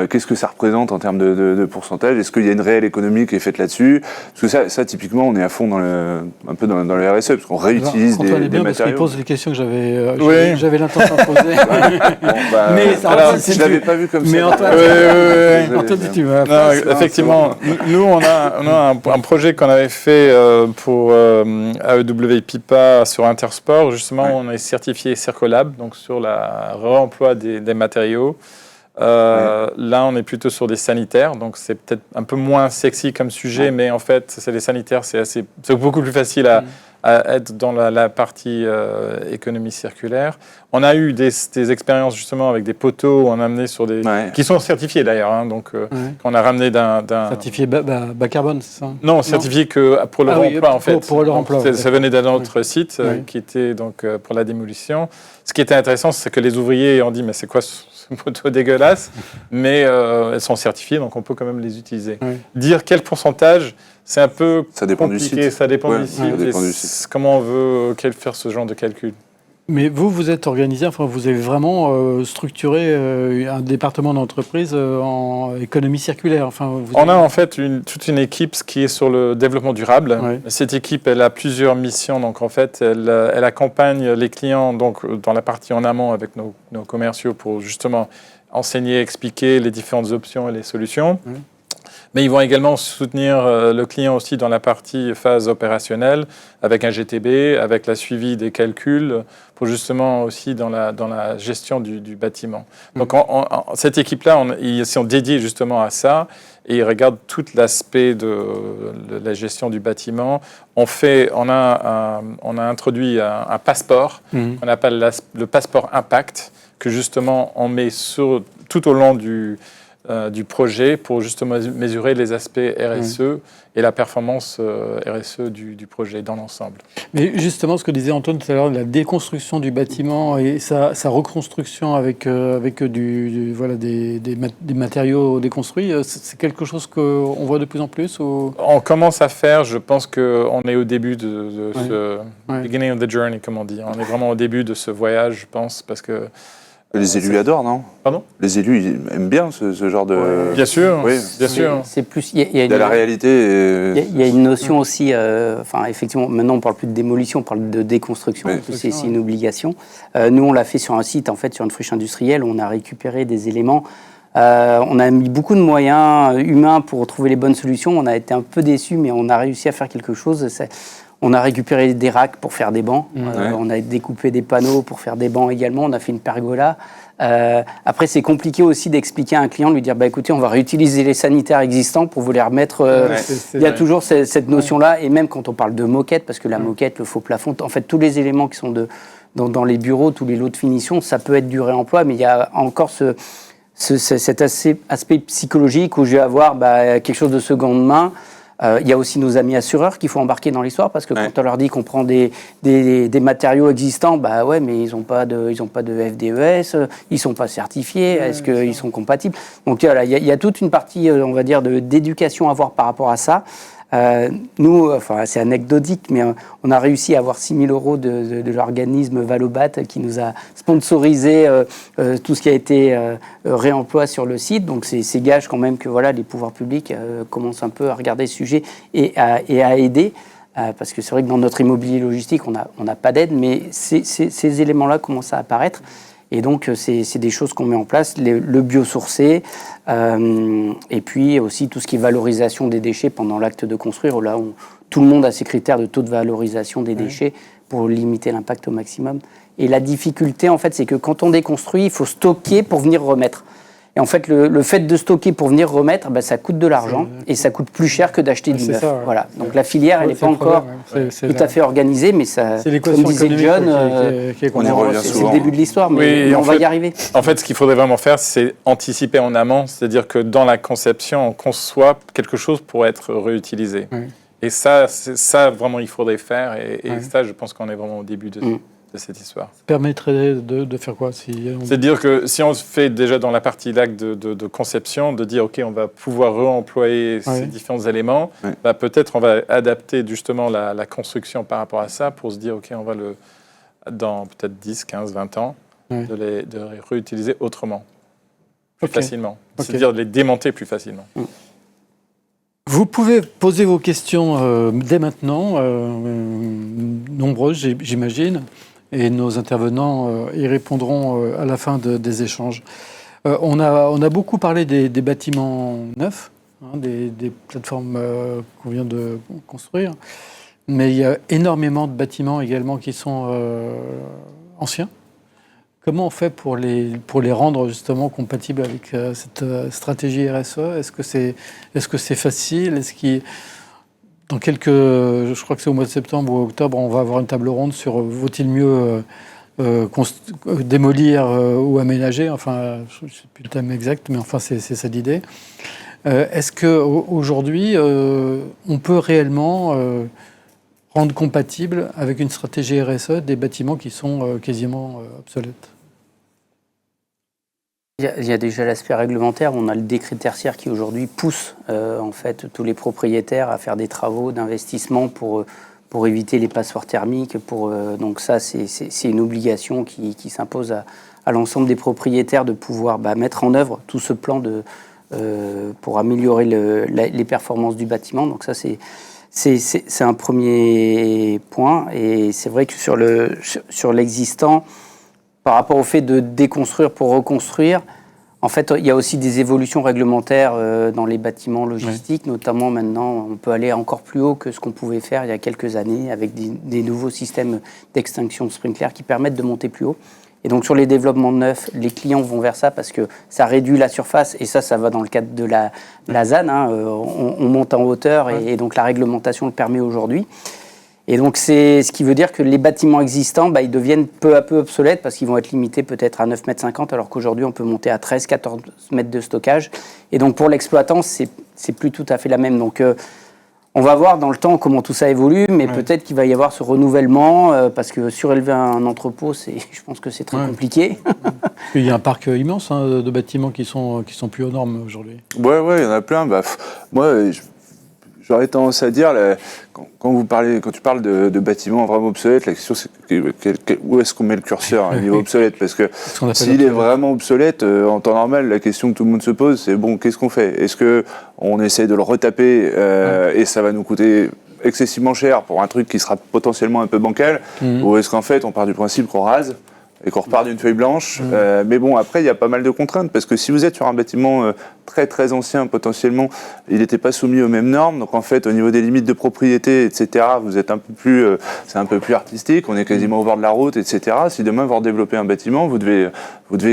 Qu'est-ce que ça représente en termes de pourcentage? Est-ce qu'il y a une réelle économie qui est faite là-dessus? Parce que ça typiquement on est à fond dans le RSE parce qu'on réutilise des matériaux. Parce qu'il pose des questions que j'avais l'intention de poser. Mais je l'avais pas vu comme ça. Mais Antoine, tu vas. Effectivement, nous on a un projet qu'on avait fait pour AEW Pipa sur Intersport. Justement, on est certifié Circolab, donc sur le réemploi des matériaux. Là, on est plutôt sur des sanitaires, donc c'est peut-être un peu moins sexy comme sujet, mais en fait, c'est les sanitaires, c'est beaucoup plus facile à être dans la partie économie circulaire. On a eu des expériences justement avec des poteaux où on a amené sur des... qui sont certifiés d'ailleurs, donc on a ramené d'un... Certifié bas carbone, c'est ça? Non, certifié que pour le remploi en fait. Pour le remploi. Ça venait d'un autre site qui était donc pour la démolition. Ce qui était intéressant, c'est que les ouvriers ont dit mais c'est quoi ce poteau dégueulasse? Mais elles sont certifiées, donc on peut quand même les utiliser. Dire quel pourcentage, c'est un peu compliqué. Ça dépend du site. Comment on veut faire ce genre de calcul? Mais vous êtes organisé, vous avez vraiment structuré un département d'entreprise en économie circulaire. On a en fait toute une équipe qui est sur le développement durable. Cette équipe, elle a plusieurs missions. Donc en fait, elle accompagne les clients donc, dans la partie en amont avec nos commerciaux pour justement enseigner, expliquer les différentes options et les solutions. Mais ils vont également soutenir le client aussi dans la partie phase opérationnelle, avec un GTB, avec la suivi des calculs, pour justement aussi dans la gestion du bâtiment. Donc cette équipe-là, ils sont dédiés justement à ça, et ils regardent tout l'aspect de la gestion du bâtiment. On a introduit un passeport, qu'on appelle le passeport impact, que justement on met tout au long du projet pour justement mesurer les aspects RSE et la performance RSE du projet dans l'ensemble. Mais justement, ce que disait Antoine tout à l'heure, la déconstruction du bâtiment et sa reconstruction avec des matériaux déconstruits, c'est quelque chose qu'on voit de plus en plus ou... On commence à faire, je pense qu'on est au début de ce beginning of the journey, comme on dit. On est vraiment au début de ce voyage, je pense, parce que Les élus adorent, non? Pardon? Les élus ils aiment bien ce genre de... Bien sûr, Oui. bien sûr. C'est plus... Il y a la réalité... Il y a une notion aussi, effectivement, maintenant on parle plus de démolition, on parle de déconstruction, Oui. c'est une obligation. Nous on l'a fait sur un site, en fait, sur une friche industrielle, où on a récupéré des éléments. On a mis beaucoup de moyens humains pour trouver les bonnes solutions. On a été un peu déçus, mais on a réussi à faire quelque chose. On a récupéré des racks pour faire des bancs. On a découpé des panneaux pour faire des bancs également. On a fait une pergola. Après, c'est compliqué aussi d'expliquer à un client, de lui dire écoutez, on va réutiliser les sanitaires existants pour vous les remettre. Il y a toujours cette notion-là. Et même quand on parle de moquette, parce que la moquette, le faux plafond, en fait, tous les éléments qui sont dans les bureaux, tous les lots de finition, ça peut être du réemploi, mais il y a encore cet aspect psychologique où je vais avoir quelque chose de seconde main. Il y a aussi nos amis assureurs qu'il faut embarquer dans l'histoire, parce que quand on leur dit qu'on prend des matériaux existants, ouais, mais ils n'ont pas de FDES, ils sont pas certifiés, est-ce qu'ils sont compatibles? Donc voilà, il y a toute une partie, on va dire, d'éducation à avoir par rapport à ça. Nous, c'est anecdotique, mais on a réussi à avoir 6 000 € de l'organisme Valobat qui nous a sponsorisé tout ce qui a été réemploi sur le site. Donc c'est gage quand même que voilà, les pouvoirs publics commencent un peu à regarder ce sujet et à aider. Parce que c'est vrai que dans notre immobilier logistique, on n'a pas d'aide, mais ces éléments-là commencent à apparaître. Et donc, c'est des choses qu'on met en place, le biosourcé, et puis aussi tout ce qui est valorisation des déchets pendant l'acte de construire. Là, tout le monde a ses critères de taux de valorisation des déchets pour limiter l'impact au maximum. Et la difficulté, en fait, c'est que quand on déconstruit, il faut stocker pour venir remettre. Et en fait, le fait de stocker pour venir remettre, ça coûte de l'argent et ça coûte plus cher que d'acheter du neuf. Voilà. Donc la filière, elle n'est pas encore tout à fait organisée, mais ça, comme disait John, on y revient souvent. C'est le début de l'histoire, mais on va y arriver. En fait, ce qu'il faudrait vraiment faire, c'est anticiper en amont, c'est-à-dire que dans la conception, on conçoit quelque chose pour être réutilisé. Et ça, vraiment, il faudrait faire. Et ça, je pense qu'on est vraiment au début de cette histoire. Ça permettrait de faire quoi C'est-à-dire que si on fait déjà dans la partie l'acte de conception, de dire OK, on va pouvoir réemployer ces différents éléments, peut-être on va adapter justement la construction par rapport à ça pour se dire OK, on va dans peut-être 10, 15, 20 ans, de les réutiliser autrement, plus facilement. C'est-à-dire de les démonter plus facilement. Vous pouvez poser vos questions dès maintenant, nombreuses j'imagine, et nos intervenants y répondront à la fin des échanges. On a beaucoup parlé des bâtiments neufs, des plateformes qu'on vient de construire, mais il y a énormément de bâtiments également qui sont anciens. Comment on fait pour les rendre justement compatibles avec cette stratégie RSE? Est-ce que c'est facile? Je crois que c'est au mois de septembre ou octobre, on va avoir une table ronde sur vaut-il mieux démolir ou aménager? Enfin, je ne sais plus le thème exact, mais enfin c'est ça l'idée. Est-ce qu'aujourd'hui, on peut réellement rendre compatible avec une stratégie RSE des bâtiments qui sont quasiment obsolètes? Il y a déjà l'aspect réglementaire. On a le décret tertiaire qui aujourd'hui pousse en fait tous les propriétaires à faire des travaux d'investissement pour éviter les passoires thermiques. Donc ça, c'est une obligation qui s'impose à l'ensemble des propriétaires de pouvoir mettre en œuvre tout ce plan pour améliorer les performances du bâtiment. Donc ça, c'est un premier point. Et c'est vrai que sur l'existant, par rapport au fait de déconstruire pour reconstruire, en fait, il y a aussi des évolutions réglementaires dans les bâtiments logistiques, notamment maintenant, on peut aller encore plus haut que ce qu'on pouvait faire il y a quelques années avec des nouveaux systèmes d'extinction de sprinkler qui permettent de monter plus haut. Et donc sur les développements neufs, les clients vont vers ça parce que ça réduit la surface et ça va dans le cadre de la ZAN. On monte en hauteur et donc la réglementation le permet aujourd'hui. Et donc, c'est ce qui veut dire que les bâtiments existants, ils deviennent peu à peu obsolètes parce qu'ils vont être limités peut-être à 9,50 m, alors qu'aujourd'hui, on peut monter à 13, 14 mètres de stockage. Et donc, pour l'exploitant, c'est plus tout à fait la même. Donc, on va voir dans le temps comment tout ça évolue, mais peut-être qu'il va y avoir ce renouvellement parce que surélever un entrepôt, je pense que c'est très compliqué. Il y a un parc immense de bâtiments qui sont plus aux normes aujourd'hui. Ouais, il y en a plein. Moi, J'aurais tendance à dire, quand tu parles de bâtiments vraiment obsolètes, la question c'est où est-ce qu'on met le curseur à niveau obsolète? Parce que s'il est vraiment obsolète, en temps normal, la question que tout le monde se pose, c'est bon, qu'est-ce qu'on fait? Est-ce qu'on essaie de le retaper et ça va nous coûter excessivement cher pour un truc qui sera potentiellement un peu bancal, ou est-ce qu'en fait on part du principe qu'on rase et qu'on repart d'une feuille blanche. Mais bon, après, il y a pas mal de contraintes, parce que si vous êtes sur un bâtiment très très ancien, potentiellement, il n'était pas soumis aux mêmes normes. Donc en fait, au niveau des limites de propriété, etc., vous êtes un peu plus, c'est un peu plus artistique, on est quasiment au bord de la route, etc. Si demain vous redéveloppez un bâtiment, vous devez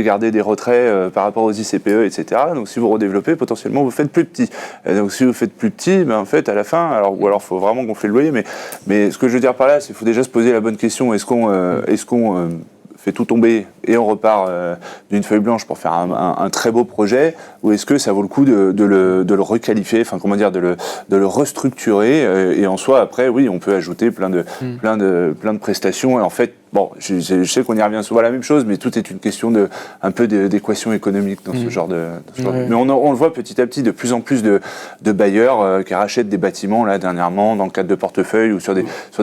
garder des retraits par rapport aux ICPE, etc. Donc si vous redéveloppez, potentiellement, vous faites plus petit. Et donc si vous faites plus petit, ben, en fait, à la fin, alors il faut vraiment gonfler le loyer, mais ce que je veux dire par là, c'est qu'il faut déjà se poser la bonne question. Est-ce qu'on fait tout tomber et on repart d'une feuille blanche pour faire un très beau projet, ou est-ce que ça vaut le coup de le requalifier, enfin comment dire, de le restructurer, et en soi après oui on peut ajouter plein de prestations, et en fait bon je sais qu'on y revient souvent à la même chose, mais tout est une question un peu d'équation économique dans ce genre de mais on le voit petit à petit, de plus en plus de bailleurs qui rachètent des bâtiments là dernièrement dans le cadre de portefeuille ou sur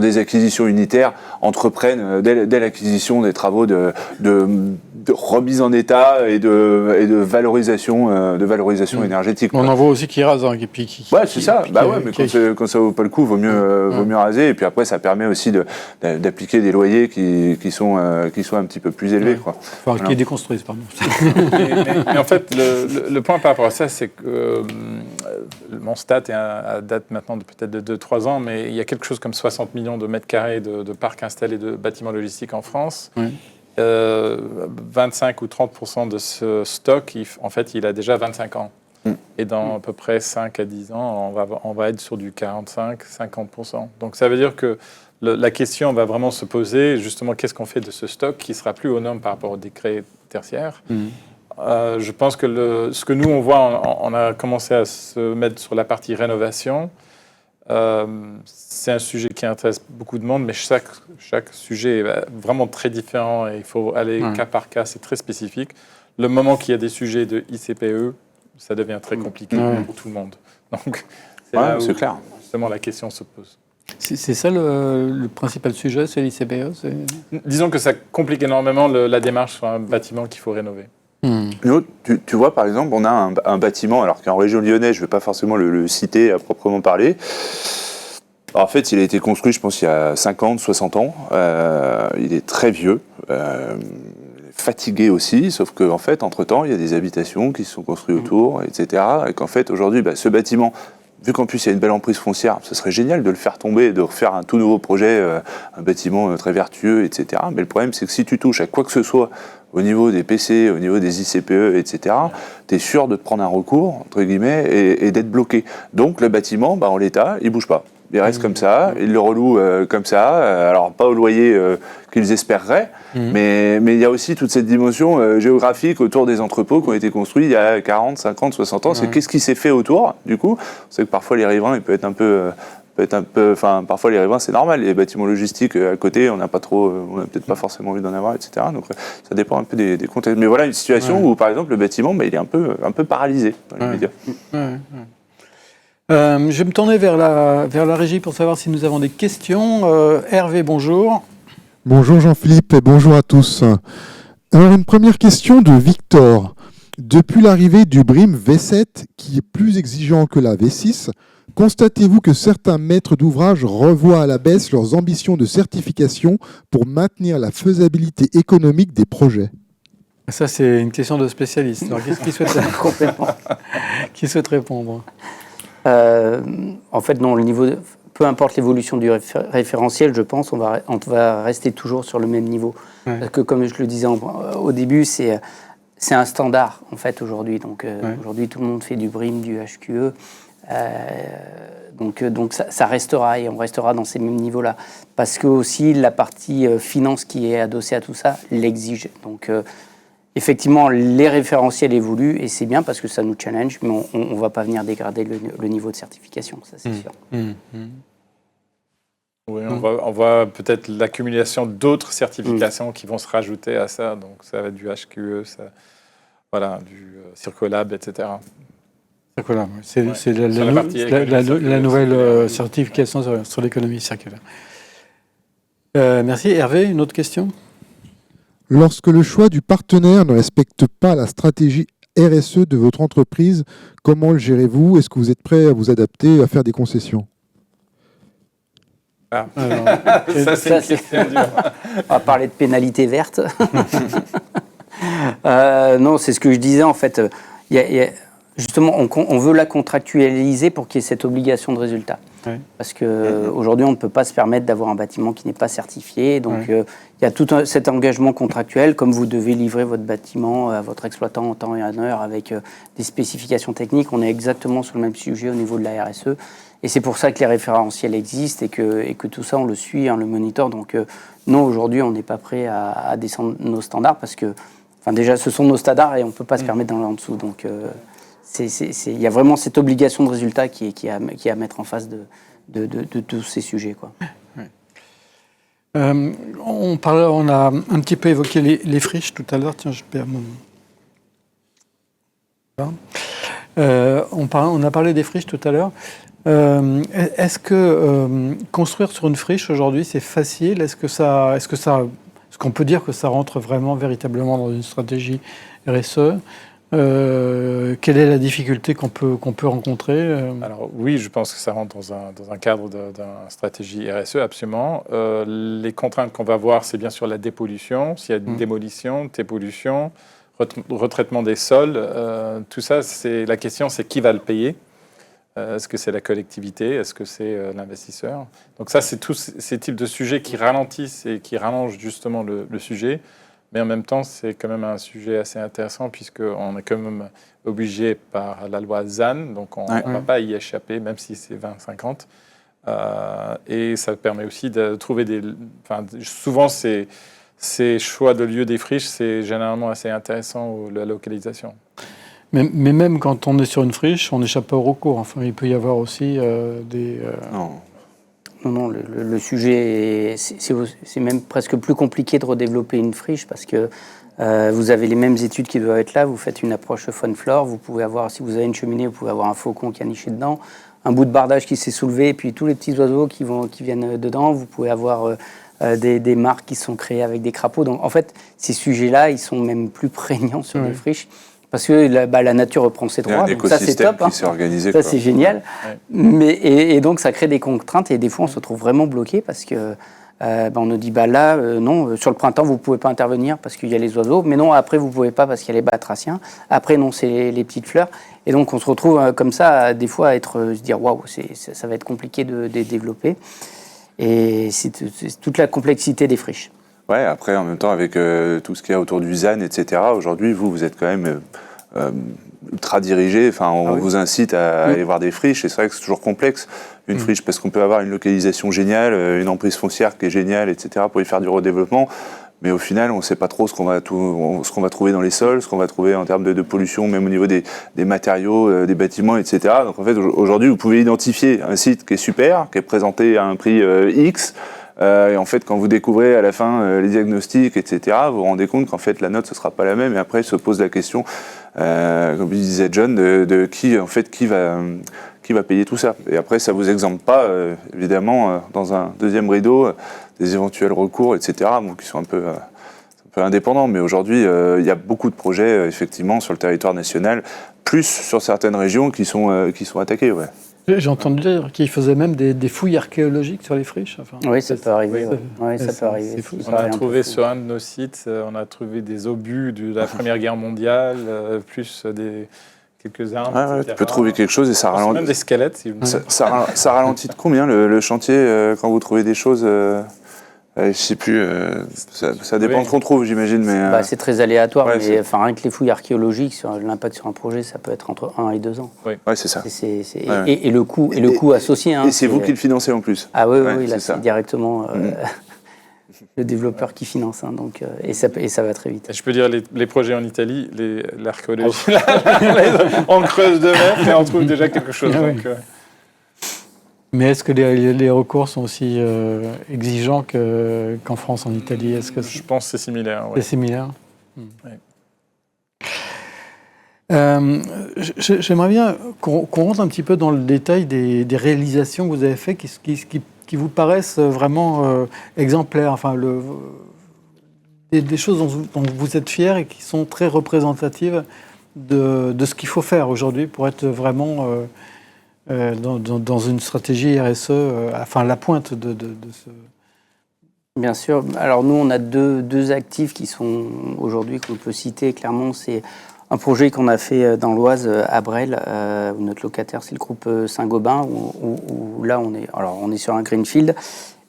des acquisitions unitaires, entreprennent dès l'acquisition des travaux de remise en état et de valorisation énergétique. On en voit aussi qui rasent, ouais, c'est ça. Mais quand ça vaut pas le coup, vaut mieux raser. Et puis après, ça permet aussi d'appliquer des loyers qui sont un petit peu plus élevés, quoi. Enfin, qui déconstruisent, pardon. mais en fait, le point par rapport à ça, c'est que mon stat est à date maintenant de peut-être de 2-3 ans, mais il y a quelque chose comme 60 millions de mètres carrés de parcs installés de bâtiments logistiques en France. 25 ou 30% de ce stock, en fait, il a déjà 25 ans. Et dans à peu près 5 à 10 ans, on va être sur du 45-50%. Donc ça veut dire que la question va vraiment se poser, justement, qu'est-ce qu'on fait de ce stock qui ne sera plus aux normes par rapport au décret tertiaire. Je pense que ce que nous, on voit, on a commencé à se mettre sur la partie rénovation. C'est un sujet qui intéresse beaucoup de monde, mais chaque sujet est vraiment très différent et il faut aller cas par cas, c'est très spécifique. Le moment qu'il y a des sujets de ICPE, ça devient très compliqué pour tout le monde. Donc, c'est là où clair. Justement la question se pose. C'est ça le principal sujet, c'est l'ICPE? Disons que ça complique énormément la démarche sur un bâtiment qu'il faut rénover. Nous, tu vois, par exemple, on a un bâtiment, alors qu'en région lyonnaise, je ne vais pas forcément le citer à proprement parler. Alors, en fait, il a été construit, je pense, il y a 50, 60 ans. Il est très vieux, fatigué aussi, sauf qu'en fait, entre-temps, il y a des habitations qui se sont construites autour, etc. Et qu'en fait, aujourd'hui, ce bâtiment, vu qu'en plus il y a une belle emprise foncière, ce serait génial de le faire tomber et de refaire un tout nouveau projet, un bâtiment très vertueux, etc. Mais le problème, c'est que si tu touches à quoi que ce soit au niveau des PC, au niveau des ICPE, etc., tu es sûr de te prendre un recours, entre guillemets, et d'être bloqué. Donc le bâtiment, en l'état, il bouge pas. Il reste comme ça, ils le relouent comme ça, alors pas au loyer qu'ils espéreraient, mais il y a aussi toute cette dimension géographique autour des entrepôts qui ont été construits il y a 40, 50, 60 ans. C'est qu'est-ce qui s'est fait autour, du coup. C'est que parfois les riverains, ils peuvent être un peu... parfois les riverains, c'est normal, les bâtiments logistiques à côté, on n'a peut-être pas forcément envie d'en avoir, etc. Donc ça dépend un peu des contextes. Mais voilà une situation où, par exemple, le bâtiment, il est un peu paralysé dans les médias. Je vais me tourner vers la régie pour savoir si nous avons des questions. Hervé, bonjour. Bonjour Jean-Philippe et bonjour à tous. Alors une première question de Victor. Depuis l'arrivée du BREEAM V7, qui est plus exigeant que la V6, constatez-vous que certains maîtres d'ouvrage revoient à la baisse leurs ambitions de certification pour maintenir la faisabilité économique des projets? Ça, c'est une question de spécialiste. Alors, qui souhaite répondre? En fait, non, peu importe l'évolution du référentiel, je pense, on va rester toujours sur le même niveau. Parce que, comme je le disais au début, c'est un standard, en fait, aujourd'hui. Donc, aujourd'hui, tout le monde fait du BREEAM, du HQE. Donc ça restera, et on restera dans ces mêmes niveaux-là. Parce que, aussi, la partie finance qui est adossée à tout ça l'exige. Donc, effectivement, les référentiels évoluent, et c'est bien parce que ça nous challenge, mais on ne va pas venir dégrader le niveau de certification, ça c'est sûr. Oui, on voit peut-être l'accumulation d'autres certifications qui vont se rajouter à ça. Donc ça va être du HQE, du Circolab, etc. Circulaire, oui. C'est Sur la partie la nouvelle certification sur l'économie circulaire. Merci. Hervé, une autre question? Lorsque le choix du partenaire ne respecte pas la stratégie RSE de votre entreprise, comment le gérez-vous? Est-ce que vous êtes prêt à vous adapter, à faire des concessions? Alors, Ça, c'est- On va parler de pénalité verte. Non, c'est ce que je disais en fait. Justement, on veut la contractualiser pour qu'il y ait cette obligation de résultat. Ouais. Parce qu'aujourd'hui, on ne peut pas se permettre d'avoir un bâtiment qui n'est pas certifié. Donc, il y a tout cet engagement contractuel, comme vous devez livrer votre bâtiment à votre exploitant en temps et en heure avec des spécifications techniques. On est exactement sur le même sujet au niveau de la RSE. Et c'est pour ça que les référentiels existent et que tout ça, on le suit, on le monitore. Donc, non, aujourd'hui, on n'est pas prêt à descendre nos standards parce que, déjà, ce sont nos standards et on ne peut pas se permettre d'aller en dessous. Donc, il y a vraiment cette obligation de résultat qui est à mettre en face de tous ces sujets, quoi. On a un petit peu évoqué les friches tout à l'heure. Tiens, je perds mon... on a parlé des friches tout à l'heure. Est-ce que construire sur une friche aujourd'hui, c'est facile? Est-ce qu'on peut dire que ça rentre vraiment, véritablement dans une stratégie RSE? Quelle est la difficulté qu'on peut rencontrer? Alors oui, je pense que ça rentre dans un cadre d'une stratégie RSE, absolument. Les contraintes qu'on va voir, c'est bien sûr la dépollution. S'il y a une démolition, dépollution, retraitement des sols, tout ça, la question, c'est qui va le payer? Est-ce que c'est la collectivité? Est-ce que c'est l'investisseur? Donc ça, c'est tous ces types de sujets qui ralentissent et qui rallongent justement le sujet. Mais en même temps, c'est quand même un sujet assez intéressant puisqu'on est quand même obligé par la loi ZAN, donc on ne va pas y échapper, même si c'est 2050. Et ça permet aussi de trouver souvent, ces choix de lieu des friches, c'est généralement assez intéressant, la localisation. Mais même quand on est sur une friche, on n'échappe pas au recours. Enfin, il peut y avoir aussi des... Non, le sujet, c'est même presque plus compliqué de redévelopper une friche parce que vous avez les mêmes études qui doivent être là. Vous faites une approche fun floor. Vous pouvez avoir, si vous avez une cheminée, vous pouvez avoir un faucon qui a niché dedans, un bout de bardage qui s'est soulevé, et puis tous les petits oiseaux qui viennent dedans. Vous pouvez avoir des marques qui sont créées avec des crapauds. Donc, en fait, ces sujets-là, ils sont même plus prégnants sur les friches. Parce que la nature reprend ses droits, donc ça c'est top, qui s'est organisé, ça c'est génial. Ouais. Et donc ça crée des contraintes et des fois on se trouve vraiment bloqué parce que on nous dit non, sur le printemps vous pouvez pas intervenir parce qu'il y a les oiseaux, mais non après vous pouvez pas parce qu'il y a les batraciens, après non c'est les petites fleurs, et donc on se retrouve comme ça des fois à se dire waouh, ça va être compliqué de développer, et c'est toute la complexité des friches. Ouais, après, en même temps, avec tout ce qu'il y a autour du ZAN, etc., aujourd'hui, vous êtes quand même ultra dirigé. Enfin, on vous incite à aller voir des friches, et c'est vrai que c'est toujours complexe, une friche, parce qu'on peut avoir une localisation géniale, une emprise foncière qui est géniale, etc., pour y faire du redéveloppement. Mais au final, on ne sait pas trop ce qu'on va trouver dans les sols, ce qu'on va trouver en termes de pollution, même au niveau des matériaux, des bâtiments, etc. Donc, en fait, aujourd'hui, vous pouvez identifier un site qui est super, qui est présenté à un prix X, et en fait, quand vous découvrez à la fin les diagnostics, etc., vous vous rendez compte qu'en fait, la note, ce ne sera pas la même. Et après, il se pose la question, comme disait John, de qui va payer tout ça. Et après, ça ne vous exempte pas, évidemment, dans un deuxième rideau, des éventuels recours, etc., qui sont un peu indépendants. Mais aujourd'hui, il y a beaucoup de projets, effectivement, sur le territoire national, plus sur certaines régions qui sont attaquées. Ouais. J'ai entendu dire qu'ils faisaient même des fouilles archéologiques sur les friches. Enfin, oui, ça peut arriver. Ça peut arriver. C'est fou. On a trouvé sur un de nos sites, on a trouvé des obus de la Première Guerre mondiale, plus quelques armes, etc. Tu peux trouver quelque chose et ça ralentit. Même des squelettes. Ça ralentit de combien le chantier quand vous trouvez des choses je ne sais plus, ça dépend de ce qu'on trouve, j'imagine. Mais c'est très aléatoire, ouais, mais rien que les fouilles archéologiques, l'impact sur un projet, ça peut être entre 1 et 2 ans. Oui, c'est ça. Et le coût associé. Et c'est vous qui le financez en plus. Ah oui, là c'est directement le développeur qui finance, donc, et ça va très vite. Je peux dire, les projets en Italie, l'archéologie, on creuse de même et on trouve déjà quelque chose. Donc, mais est-ce que les recours sont aussi exigeants qu'en France, en Italie? Je pense que c'est similaire. C'est similaire. J'aimerais bien qu'on rentre un petit peu dans le détail des réalisations que vous avez faites qui vous paraissent vraiment exemplaires, enfin, des choses dont vous êtes fiers et qui sont très représentatives de ce qu'il faut faire aujourd'hui pour être vraiment dans une stratégie RSE, enfin la pointe de ce... Bien sûr. Alors nous, on a deux actifs qui sont aujourd'hui qu'on peut citer clairement. C'est un projet qu'on a fait dans l'Oise à Bresles, où notre locataire c'est le groupe Saint-Gobain, où là on est sur un greenfield,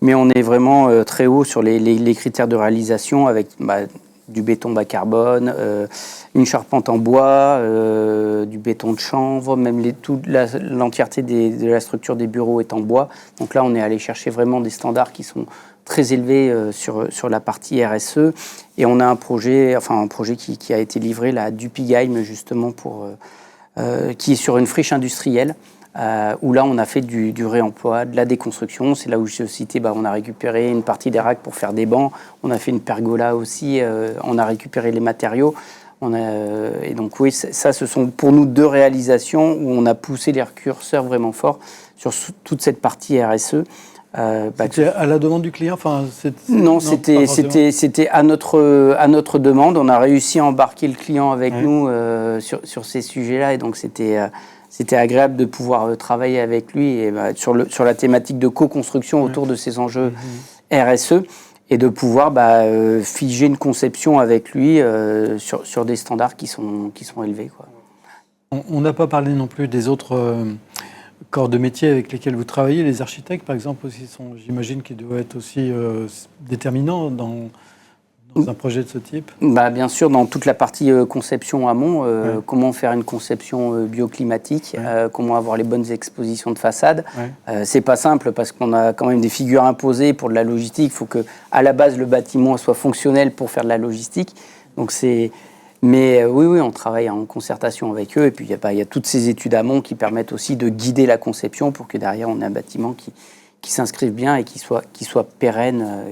mais on est vraiment très haut sur les critères de réalisation avec du béton bas carbone, une charpente en bois, du béton de chanvre, même l'entièreté de la structure des bureaux est en bois. Donc là, on est allé chercher vraiment des standards qui sont très élevés sur la partie RSE. Et on a un projet qui a été livré là, à Dupigheim, justement, qui est sur une friche industrielle, où là, on a fait du réemploi, de la déconstruction. C'est là où je citais, on a récupéré une partie des racks pour faire des bancs. On a fait une pergola aussi. On a récupéré les matériaux. Et donc, oui, ça, ce sont pour nous deux réalisations où on a poussé les curseurs vraiment fort sur toute cette partie RSE. C'était à la demande du client, Non, c'était à notre demande. On a réussi à embarquer le client avec nous sur ces sujets-là, et donc c'était agréable de pouvoir travailler avec lui et sur la thématique de co-construction autour de ces enjeux RSE, et de pouvoir figer une conception avec lui sur des standards qui sont élevés, quoi. On n'a pas parlé non plus des autres corps de métier avec lesquels vous travaillez. Les architectes, par exemple, aussi j'imagine qu'ils doivent être aussi déterminants dans un projet de ce type. Bien sûr, dans toute la partie conception amont, comment faire une conception bioclimatique, comment avoir les bonnes expositions de façade. C'est pas simple parce qu'on a quand même des figures imposées pour de la logistique. Il faut que, à la base, le bâtiment soit fonctionnel pour faire de la logistique. Donc Mais oui, on travaille en concertation avec eux. Et puis, il y a toutes ces études amont qui permettent aussi de guider la conception pour que derrière, on ait un bâtiment qui s'inscrive bien et qui soit pérenne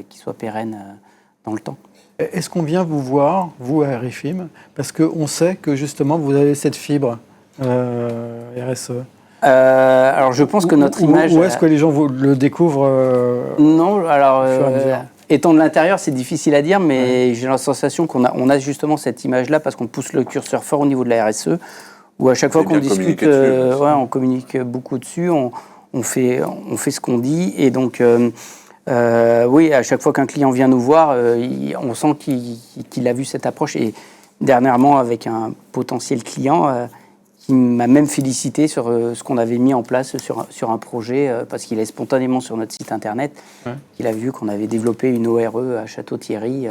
dans le temps. Est-ce qu'on vient vous voir, vous, à RIFIM, parce qu'on sait que, justement, vous avez cette fibre RSE? Alors, je pense que notre image... Où est-ce que les gens le découvrent Non, alors... Étant de l'intérieur, c'est difficile à dire, mais j'ai la sensation qu'on a justement cette image-là parce qu'on pousse le curseur fort au niveau de la RSE, où à chaque fois qu'on discute, on communique beaucoup dessus, on fait ce qu'on dit. Et donc, oui, à chaque fois qu'un client vient nous voir, on sent qu'il a vu cette approche. Et dernièrement, avec un potentiel client qui m'a même félicité sur ce qu'on avait mis en place sur un projet, parce qu'il est spontanément sur notre site internet, qu'il a vu qu'on avait développé une ORE à Château-Thierry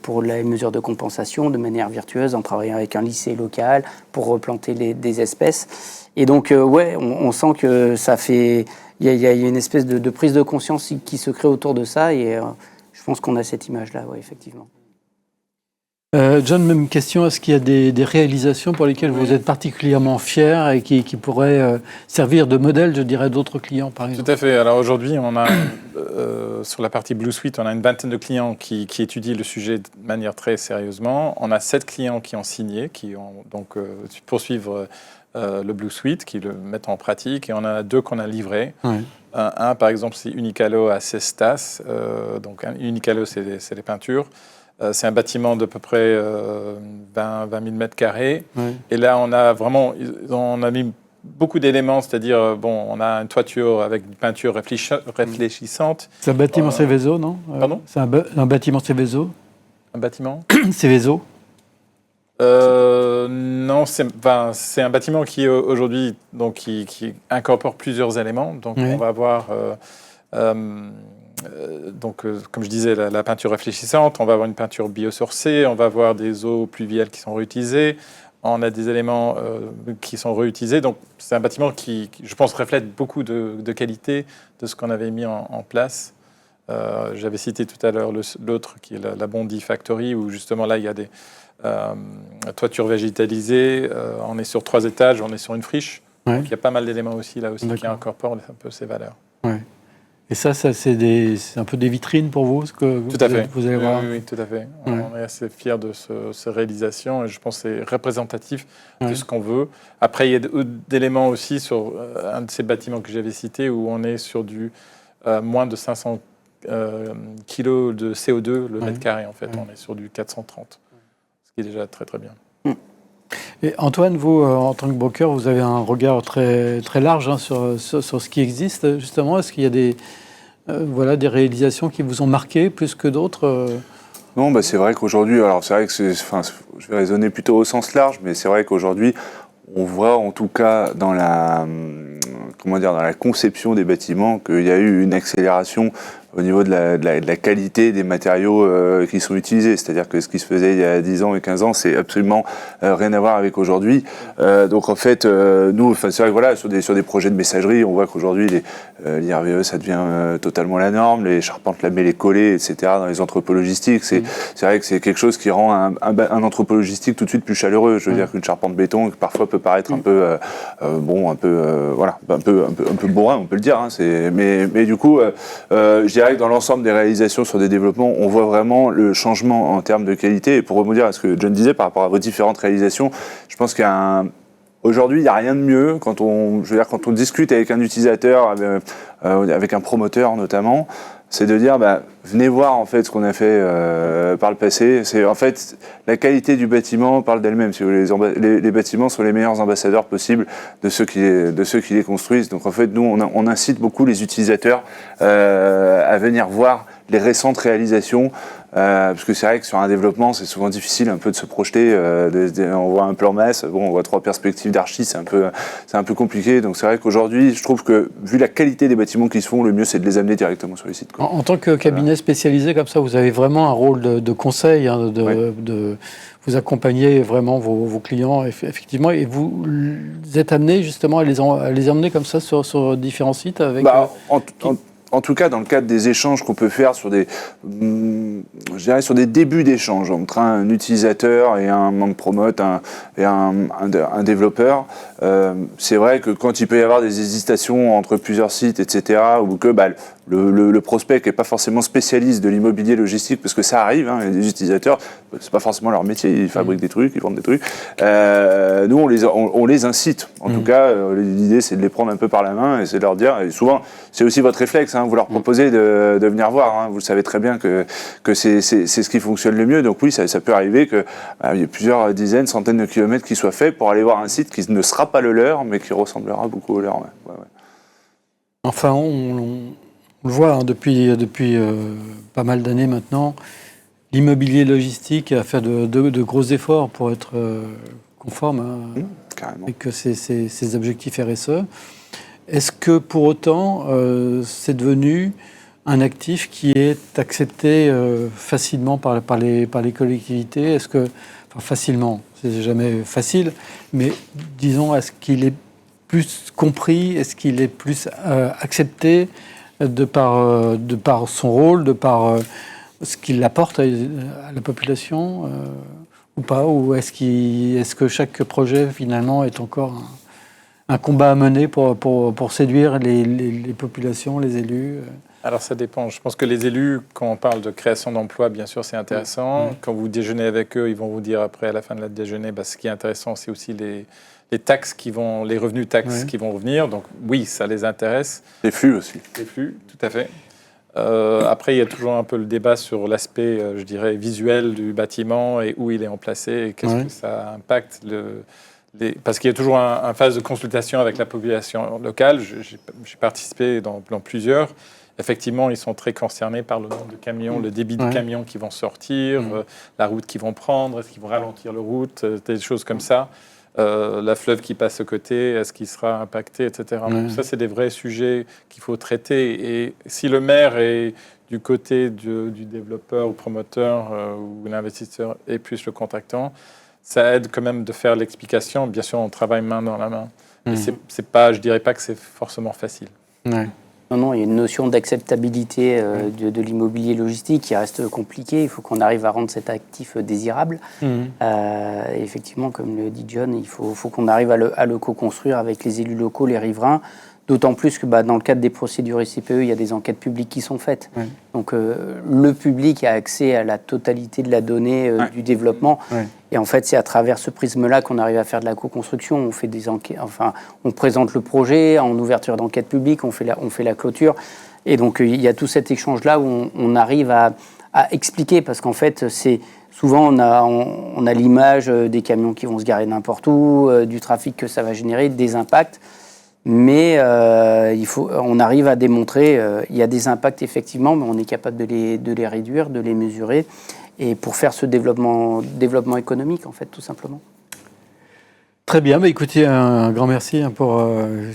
pour les mesures de compensation de manière virtueuse, en travaillant avec un lycée local pour replanter des espèces. Et donc, on sent que ça fait... Il y a une espèce de prise de conscience qui se crée autour de ça, et je pense qu'on a cette image-là, effectivement. John, même question, est-ce qu'il y a des réalisations pour lesquelles vous êtes particulièrement fiers et qui pourraient servir de modèle, je dirais, d'autres clients, par exemple? Tout à fait. Alors aujourd'hui, on a, sur la partie Blue Suite, on a une vingtaine de clients qui étudient le sujet de manière très sérieusement. On a 7 clients qui ont signé, qui ont donc poursuivre le Blue Suite, qui le mettent en pratique, et on en a 2 qu'on a livrés. Un, par exemple, c'est Unicalo à Cestas. Donc Unicalo, c'est les peintures. C'est un bâtiment d'à peu près 20 000 mètres carrés. Et là, on a mis beaucoup d'éléments, c'est-à-dire, on a une toiture avec une peinture réfléchissante. C'est un bâtiment Céveso, non? Pardon? C'est un bâtiment Céveso? Un bâtiment Céveso? Non, c'est un bâtiment qui aujourd'hui qui incorpore plusieurs éléments. Donc, on va avoir... comme je disais, la peinture réfléchissante, on va avoir une peinture biosourcée, on va avoir des eaux pluviales qui sont réutilisées, on a des éléments qui sont réutilisés. Donc, c'est un bâtiment qui, je pense, reflète beaucoup de qualité de ce qu'on avait mis en place. J'avais cité tout à l'heure l'autre qui est la Bondi Factory, où justement là, il y a des toitures végétalisées, on est sur 3 étages, on est sur une friche. Donc, il y a pas mal d'éléments aussi là aussi qui incorporent un peu ces valeurs. Et ça c'est un peu des vitrines pour vous, ce que Tout à fait. Vous allez voir. Oui, tout à fait. On est assez fiers de ces réalisations et je pense que c'est représentatif de ce qu'on veut. Après, il y a d'éléments aussi sur un de ces bâtiments que j'avais cité où on est sur du moins de 500 kilos de CO2 le mètre carré, en fait. On est sur du 430, ce qui est déjà très, très bien. Et Antoine, vous, en tant que broker, vous avez un regard très, très large sur ce qui existe, justement. Est-ce qu'il y a des réalisations qui vous ont marqué plus que d'autres Non, c'est vrai qu'aujourd'hui, alors c'est vrai que je vais raisonner plutôt au sens large, mais c'est vrai qu'aujourd'hui, on voit en tout cas dans la conception des bâtiments qu'il y a eu une accélération au niveau de la qualité des matériaux qui sont utilisés. C'est-à-dire que ce qui se faisait il y a 10 ans et 15 ans, c'est absolument rien à voir avec aujourd'hui. Donc en fait, nous, c'est vrai que voilà, sur des projets de messagerie, on voit qu'aujourd'hui, l'IRVE, ça devient totalement la norme, les charpentes lamellées collées, etc., dans les entrepôts logistiques. C'est vrai que c'est quelque chose qui rend un entrepôt logistique tout de suite plus chaleureux. Je veux dire qu'une charpente béton, qui parfois peut paraître un peu bourrin, on peut le dire. Hein, mais du coup, je dirais que dans l'ensemble des réalisations sur des développements, on voit vraiment le changement en termes de qualité. Et pour rebondir à ce que John disait par rapport à vos différentes réalisations, je pense qu'aujourd'hui, il n'y a rien de mieux quand on discute avec un utilisateur, avec un promoteur notamment, c'est de dire venez voir en fait ce qu'on a fait par le passé. C'est en fait la qualité du bâtiment parle d'elle-même. Si vous voulez, les bâtiments sont les meilleurs ambassadeurs possibles de ceux qui les construisent. Donc en fait, nous on incite beaucoup les utilisateurs à venir voir les récentes réalisations. Parce que c'est vrai que sur un développement, c'est souvent difficile un peu de se projeter. On voit un plan masse, on voit 3 perspectives d'archi, c'est un peu compliqué. Donc c'est vrai qu'aujourd'hui, je trouve que vu la qualité des bâtiments qui se font, le mieux c'est de les amener directement sur les sites. En tant que cabinet spécialisé comme ça, vous avez vraiment un rôle de conseil, vous accompagnez vraiment vos clients, effectivement, et vous êtes amené justement à les emmener comme ça sur différents sites avec. En tout cas, dans le cadre des échanges qu'on peut faire sur des débuts d'échanges entre un utilisateur et un membre promote et un développeur, c'est vrai que quand il peut y avoir des hésitations entre plusieurs sites, etc., ou que le prospect n'est pas forcément spécialiste de l'immobilier logistique, parce que ça arrive, hein, les utilisateurs, c'est pas forcément leur métier, ils fabriquent des trucs, ils vendent des trucs. Nous, on les incite. En tout cas, l'idée, c'est de les prendre un peu par la main et c'est de leur dire, et souvent, c'est aussi votre réflexe, hein, vous leur proposez de venir voir. Hein, vous savez très bien que c'est ce qui fonctionne le mieux. Donc oui, ça peut arriver qu'il y ait plusieurs dizaines, centaines de kilomètres qui soient faits pour aller voir un site qui ne sera pas le leur, mais qui ressemblera beaucoup au leur. Ouais. Enfin, on le voit hein, depuis pas mal d'années maintenant, l'immobilier logistique a fait de gros efforts pour être conforme avec ses objectifs RSE. Est-ce que pour autant, c'est devenu un actif qui est accepté facilement par les collectivités? Est-ce que, facilement, c'est jamais facile, mais disons, est-ce qu'il est plus compris? Est-ce qu'il est plus accepté de par son rôle, de par ce qu'il apporte à la population ou pas? Ou est-ce que chaque projet, finalement, est encore un combat à mener pour séduire les populations, les élus? Alors ça dépend. Je pense que les élus, quand on parle de création d'emplois, bien sûr, c'est intéressant. Quand vous déjeunez avec eux, ils vont vous dire après, à la fin de la déjeuner, ce qui est intéressant, c'est aussi les taxes les revenus taxes qui vont revenir. Donc oui, ça les intéresse. Les flux aussi. Les flux, tout à fait. Après, il y a toujours un peu le débat sur l'aspect, je dirais, visuel du bâtiment et où il est emplacé et qu'est-ce que ça impacte. Parce qu'il y a toujours une phase de consultation avec la population locale. J'ai participé dans plusieurs. Effectivement, ils sont très concernés par le nombre de camions, le débit de camions qui vont sortir, la route qu'ils vont prendre, est-ce qu'ils vont ralentir la route, des choses comme ça. La fleuve qui passe à côté, est-ce qu'il sera impacté, etc. Donc ça, c'est des vrais sujets qu'il faut traiter. Et si le maire est du côté du développeur ou promoteur ou l'investisseur et plus le contractant, ça aide quand même de faire l'explication. Bien sûr, on travaille main dans la main. Mais c'est pas, je dirais pas que c'est forcément facile. Non, il y a une notion d'acceptabilité de l'immobilier logistique qui reste compliquée. Il faut qu'on arrive à rendre cet actif désirable. Effectivement, comme le dit John, il faut qu'on arrive à le co-construire avec les élus locaux, les riverains. D'autant plus que dans le cadre des procédures ICPE, il y a des enquêtes publiques qui sont faites. Oui. Donc le public a accès à la totalité de la donnée du développement. Oui. Et en fait, c'est à travers ce prisme-là qu'on arrive à faire de la co-construction. On fait des enquêtes, enfin, on présente le projet en ouverture d'enquête publique, on fait la clôture. Et donc il y a tout cet échange-là où on arrive à expliquer, parce qu'en fait, souvent on a l'image des camions qui vont se garer n'importe où, du trafic que ça va générer, des impacts. Mais on arrive à démontrer, il y a des impacts effectivement, mais on est capable de les réduire, de les mesurer, et pour faire ce développement économique, en fait, tout simplement. Très bien, écoutez, un grand merci pour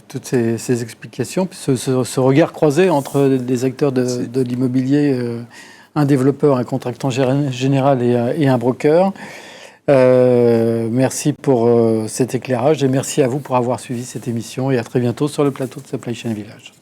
toutes ces explications, ce regard croisé entre des acteurs de l'immobilier, un développeur, un contractant général et un broker. Merci pour cet éclairage et merci à vous pour avoir suivi cette émission et à très bientôt sur le plateau de Supply Chain Village.